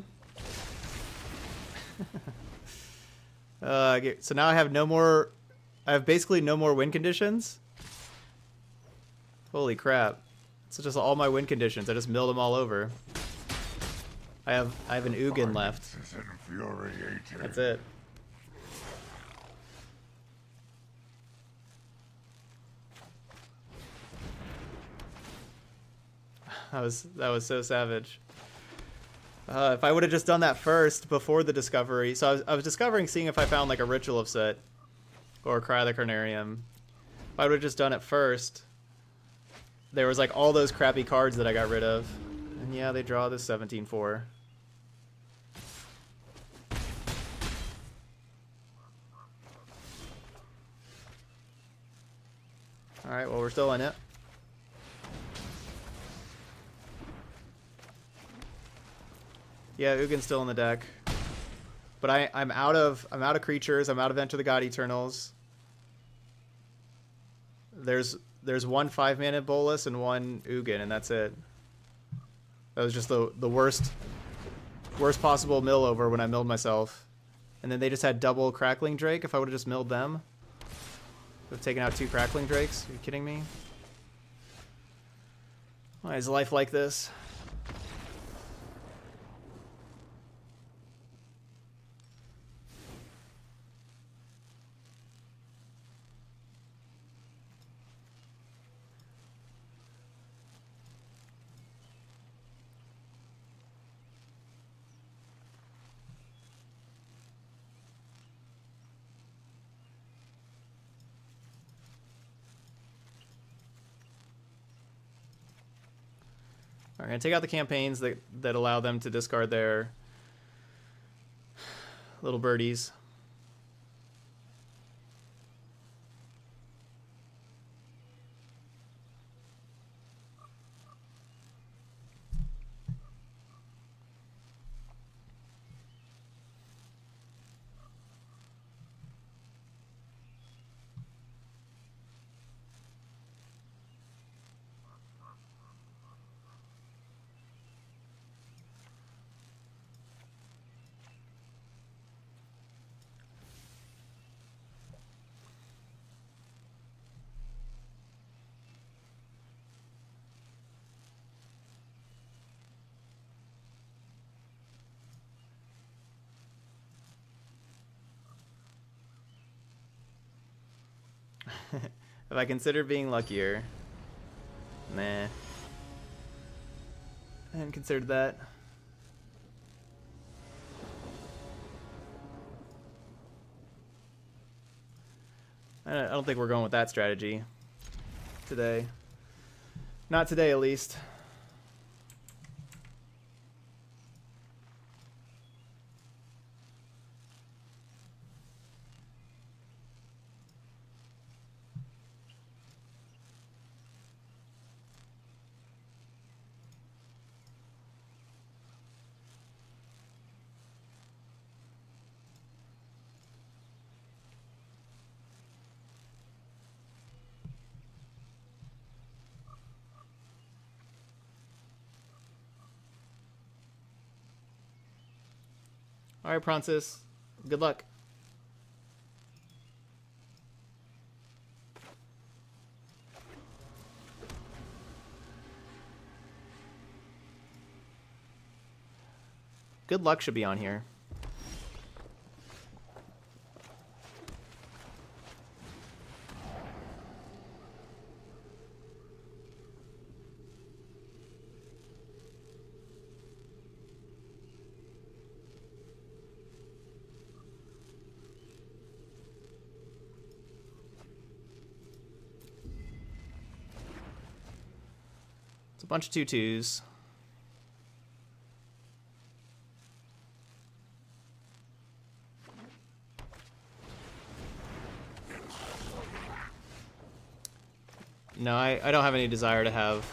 [SPEAKER 1] So now I have basically no more win conditions? Holy crap. So just all my win conditions, I just milled them all over. I have an Ugin left.
[SPEAKER 2] This is infuriating.
[SPEAKER 1] That's it. That was so savage. If I would have just done that first before the discovery, so I was discovering, seeing if I found like a Ritual of Soot or Cry the Carnarium. If I would have just done it first, there was like all those crappy cards that I got rid of, and yeah, they draw this 17-4. All right, well, we're still in it. Yeah, Ugin's still in the deck, but I'm out of creatures. I'm out of Enter the God Eternals. There's one 5-mana Bolus and one Ugin, and that's it. That was just the worst possible mill over when I milled myself. And then they just had double Crackling Drake. If I would have just milled them, would have taken out 2 Crackling Drakes. Are you kidding me? Why is life like this? Alright, gonna take out the campaigns that allow them to discard their little birdies. Have I considered being luckier? Nah. I hadn't considered that. I don't think we're going with that strategy today. Not today, at least. All right, Pronsis. Good luck. Good luck should be on here. It's a bunch of 2/2s. No, I don't have any desire to have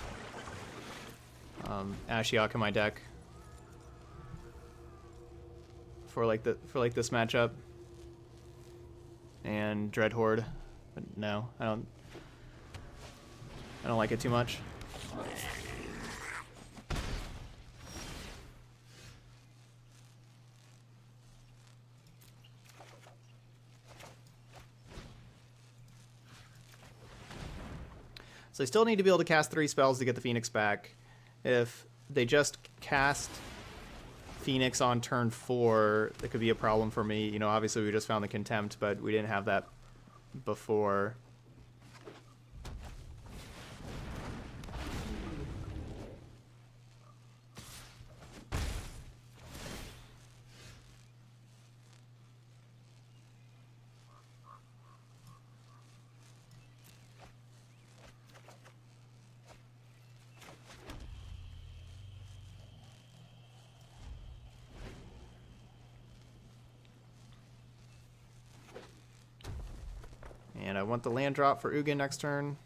[SPEAKER 1] Ashiok in my deck for like this matchup and Dread Horde. But no, I don't like it too much. So they still need to be able to cast 3 spells to get the Phoenix back. If they just cast Phoenix on turn 4, that could be a problem for me. You know, obviously we just found the Contempt, but we didn't have that before. And I want the land drop for Ugin next turn.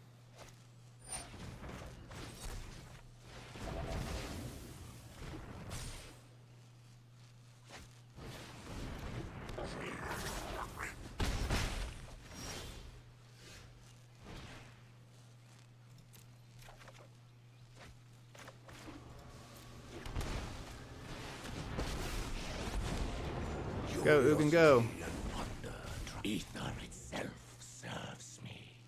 [SPEAKER 1] Go, Ugin, go.
[SPEAKER 2] Ether itself serves me.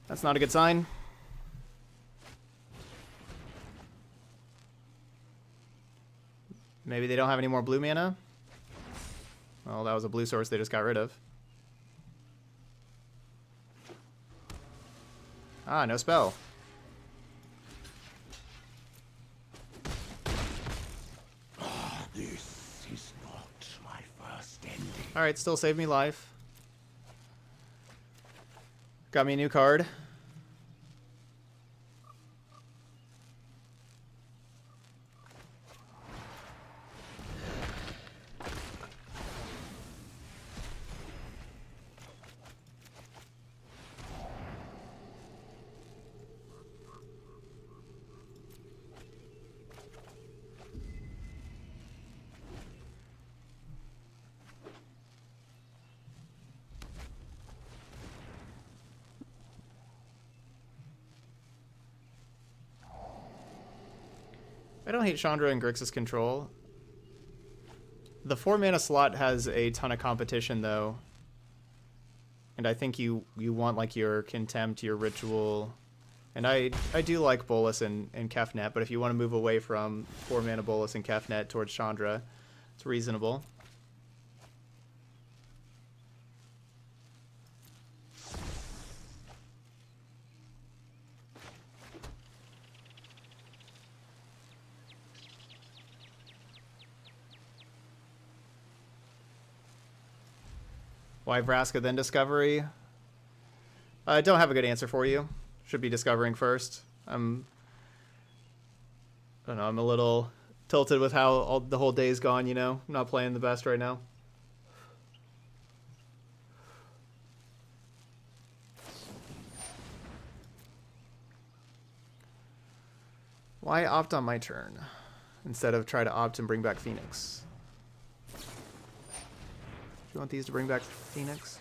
[SPEAKER 1] That's not a good sign. Maybe they don't have any more blue mana? Well, that was a blue source they just got rid of. Ah, no spell.
[SPEAKER 2] This is not my first ending.
[SPEAKER 1] Alright, still saved me life. Got me a new card. I don't hate Chandra and Grixis control. The 4 mana slot has a ton of competition though. And I think you want like your Contempt, your Ritual. And I do like Bolus and Kefnet, but if you want to move away from 4 mana Bolus and Kefnet towards Chandra, it's reasonable. Why Vraska then Discovery? I don't have a good answer for you. Should be Discovering first. I don't know, I'm a little tilted with how the whole day's gone, you know? I'm not playing the best right now. Why opt on my turn instead of try to opt and bring back Phoenix? Do you want these to bring back Phoenix?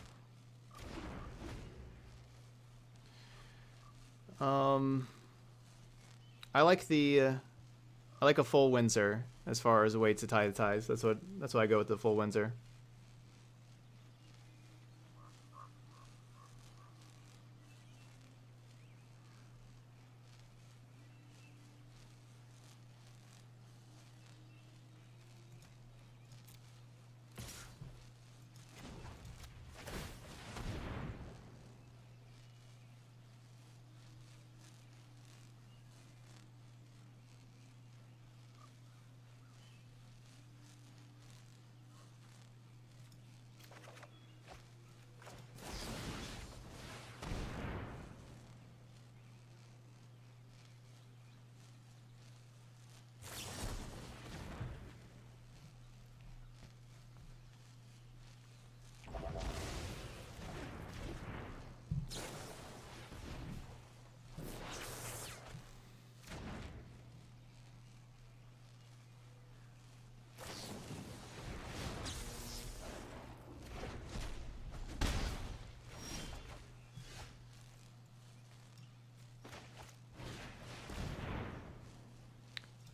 [SPEAKER 1] I like a full Windsor as far as a way to tie the ties. That's why I go with the full Windsor.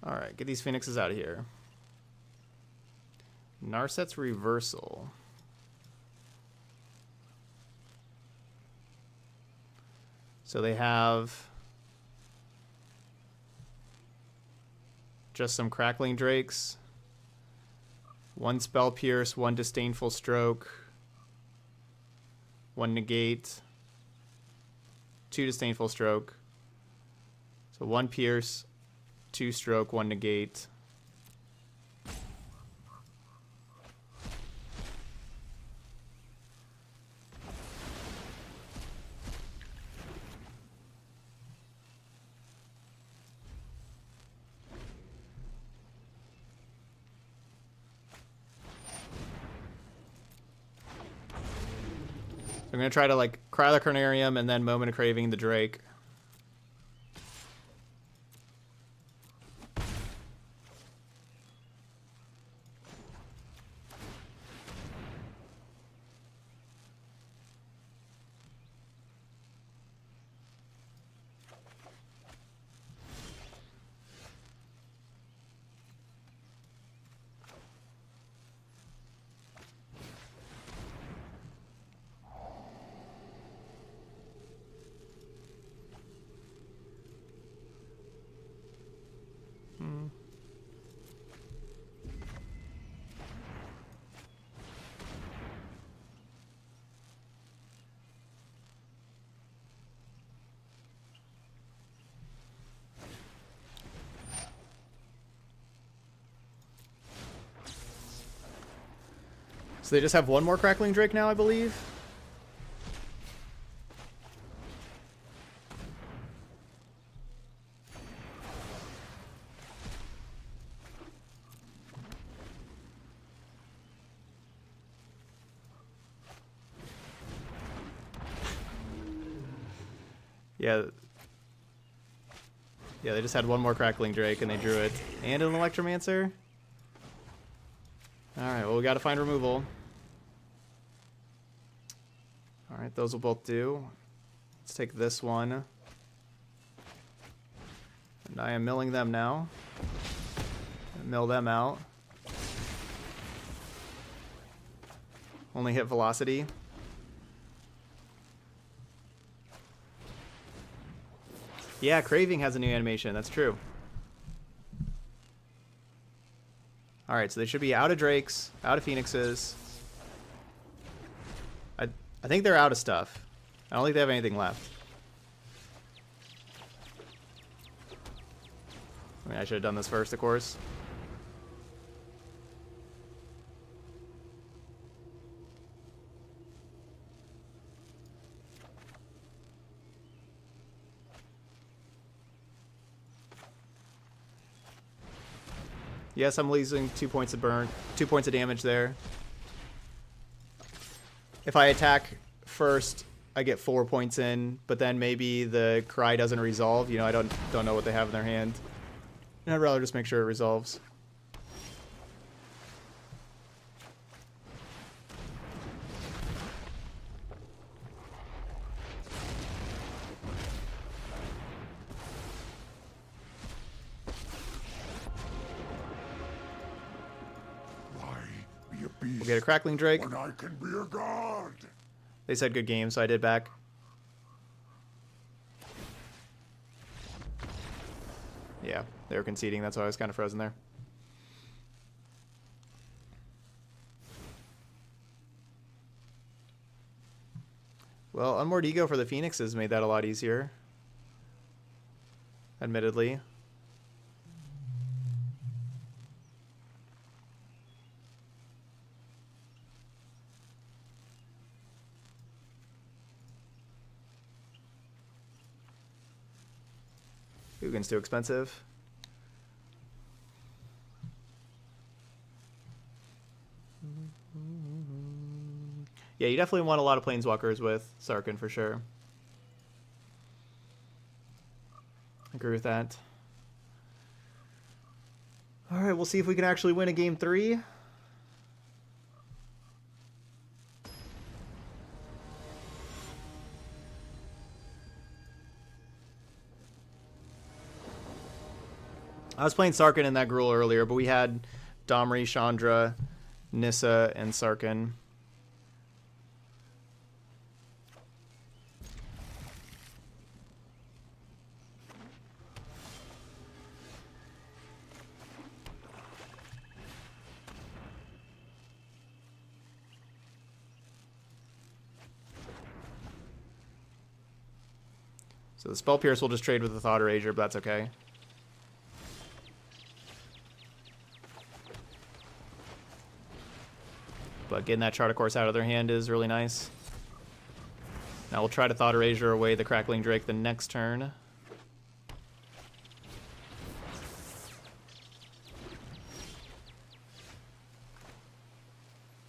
[SPEAKER 1] All right, get these Phoenixes out of here. Narset's Reversal. So they have just some Crackling Drakes, 1 Spell Pierce, 1 Disdainful Stroke, 1 Negate, 2 Disdainful Stroke. So 1 Pierce, 2 Stroke, 1 Negate. I'm going to try to like Cry the Carnarium and then Moment of Craving the Drake. So they just have 1 more Crackling Drake now, I believe. Yeah. Yeah, they just had 1 more Crackling Drake and they drew it. And an Electromancer. Alright, well we gotta find removal. Alright, those will both do. Let's take this one. And I am milling them now. Mill them out. Only hit velocity. Yeah, Craving has a new animation. That's true. Alright, so they should be out of Drakes, out of Phoenixes. I think they're out of stuff. I don't think they have anything left. I mean, I should have done this first, of course. Yes, I'm losing 2 points of burn, 2 points of damage there. If I attack first, I get 4 points in, but then maybe the Cry doesn't resolve. You know, I don't know what they have in their hand. And I'd rather just make sure it resolves. get a Crackling Drake.
[SPEAKER 2] when I can be a god.
[SPEAKER 1] They said good game, so I did back. Yeah, they were conceding. That's why I was kind of frozen there. Well, Unmoored Ego for the Phoenixes made that a lot easier. Admittedly. Uggin's too expensive. Yeah, you definitely want a lot of Planeswalkers with Sarkhan for sure. Agree with that. Alright, we'll see if we can actually win a game 3. I was playing Sarkhan in that Gruul earlier, but we had Domri, Chandra, Nissa, and Sarkhan. So the Spell Pierce will just trade with the Thought Erasure, but that's okay. But getting that Chart of Course out of their hand is really nice. Now we'll try to Thought Erasure away the Crackling Drake the next turn.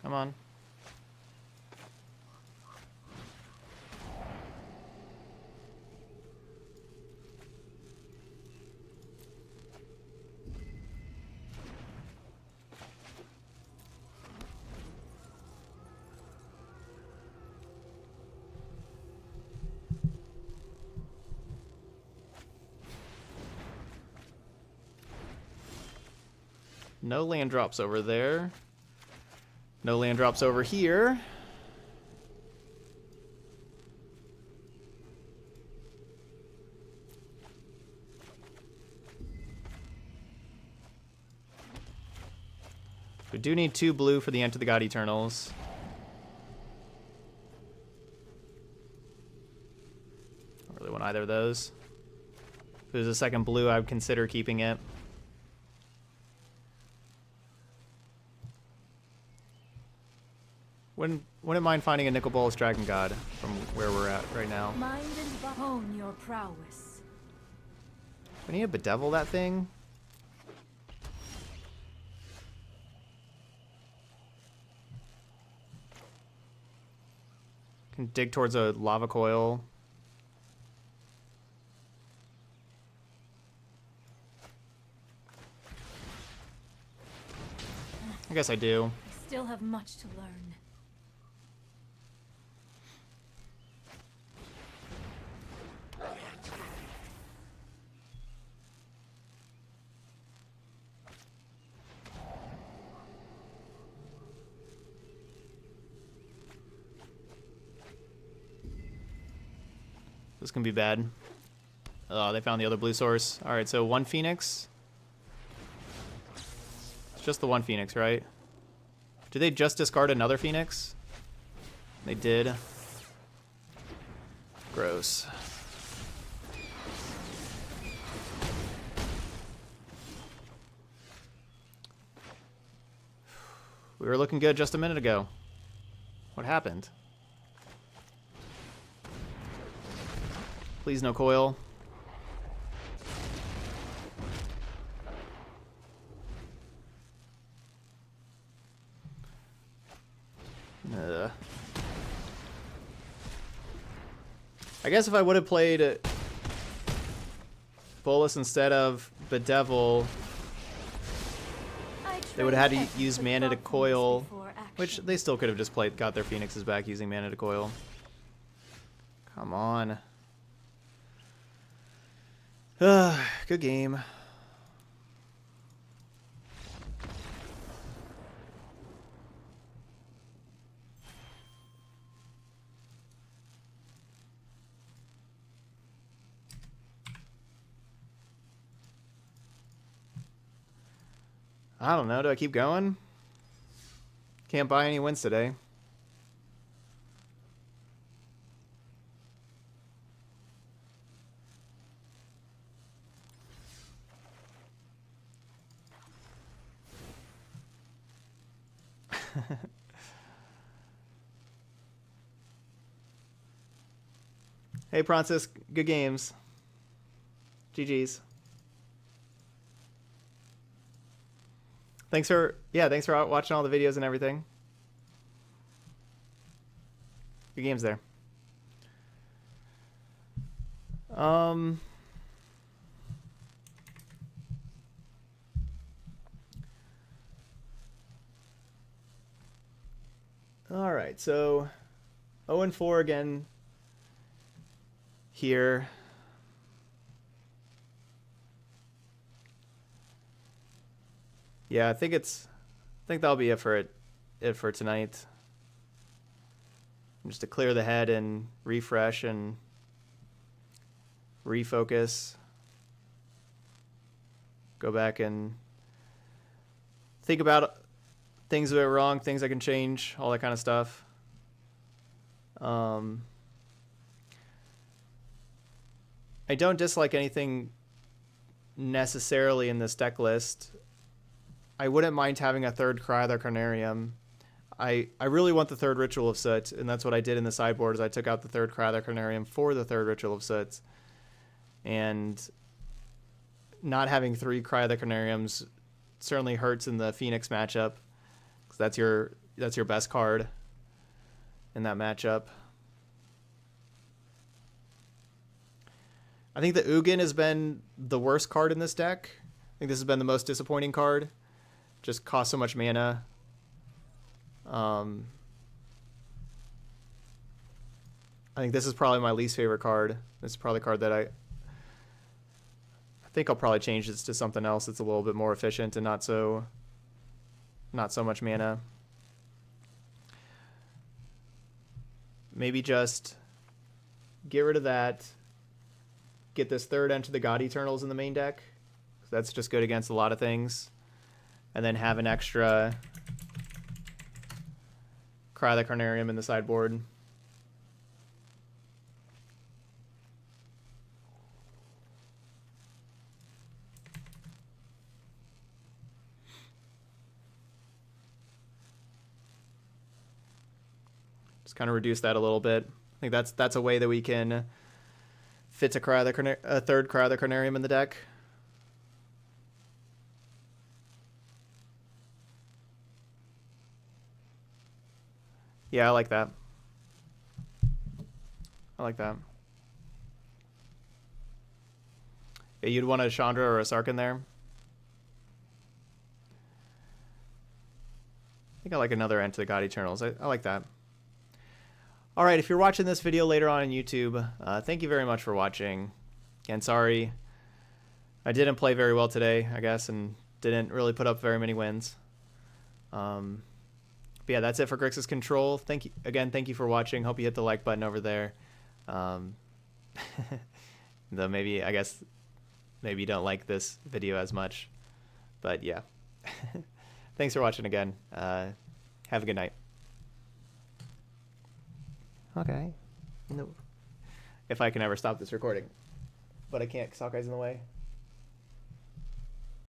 [SPEAKER 1] Come on. No land drops over there. No land drops over here. We do need 2 blue for the Enter the God Eternals. Don't really want either of those. If there's a second blue, I would consider keeping it. Wouldn't mind finding a Nicol Bolas Dragon God from where we're at right now.
[SPEAKER 3] Mind and hone your prowess.
[SPEAKER 1] We need to bedevil that thing. Can dig towards a lava coil. I guess I do.
[SPEAKER 3] I still have much to learn.
[SPEAKER 1] This can be bad. Oh, they found the other blue source. Alright, so 1 Phoenix. It's just the 1 Phoenix, right? Did they just discard another Phoenix? They did. Gross. We were looking good just a minute ago. What happened? Please no coil. I guess if I would have played Bolas instead of Bedevil, they would have had to use Mana to Coil, which they still could have just got their Phoenixes back using Mana to Coil. Come on. Good game. I don't know. Do I keep going? Can't buy any wins today. Hey, Pronsis. Good games. GG's. Thanks for watching all the videos and everything. Good games there. All right, so 0-4 again here. Yeah, I think that'll be it for tonight. Just to clear the head and refresh and refocus. Go back and think about things that went wrong, things I can change, all that kind of stuff. I don't dislike anything necessarily in this deck list. I wouldn't mind having a third Cry the Carnarium. I really want the third Ritual of Soot, and that's what I did in the sideboard, is I took out the third Cry the Carnarium for the third Ritual of Soot. And not having 3 Cry the Carnariums certainly hurts in the Phoenix matchup, because that's your best card in that matchup. I think the Ugin has been the worst card in this deck. I think this has been the most disappointing card. Just costs so much mana. I think this is probably my least favorite card. This is probably the card that I think I'll probably change this to something else that's a little bit more efficient and not so much mana. Maybe just get rid of that. Get this third Enter the God Eternals in the main deck. That's just good against a lot of things. And then have an extra Cry the Carnarium in the sideboard. Just kind of reduce that a little bit. I think that's a way that we can fit a third Cry the Carnarium in the deck. Yeah, I like that. I like that. Yeah, you'd want a Chandra or a Sarkhan there. I think I like another Enter the God Eternals. I like that. All right, if you're watching this video later on YouTube, thank you very much for watching. Again, sorry I didn't play very well today, I guess, and didn't really put up very many wins. But yeah, that's it for Grixis Control. Thank you for watching. Hope you hit the like button over there. Though maybe you don't like this video as much, but yeah. Thanks for watching again. Have a good night. Okay. No. If I can ever stop this recording, but I can't because Hawkeye's in the way.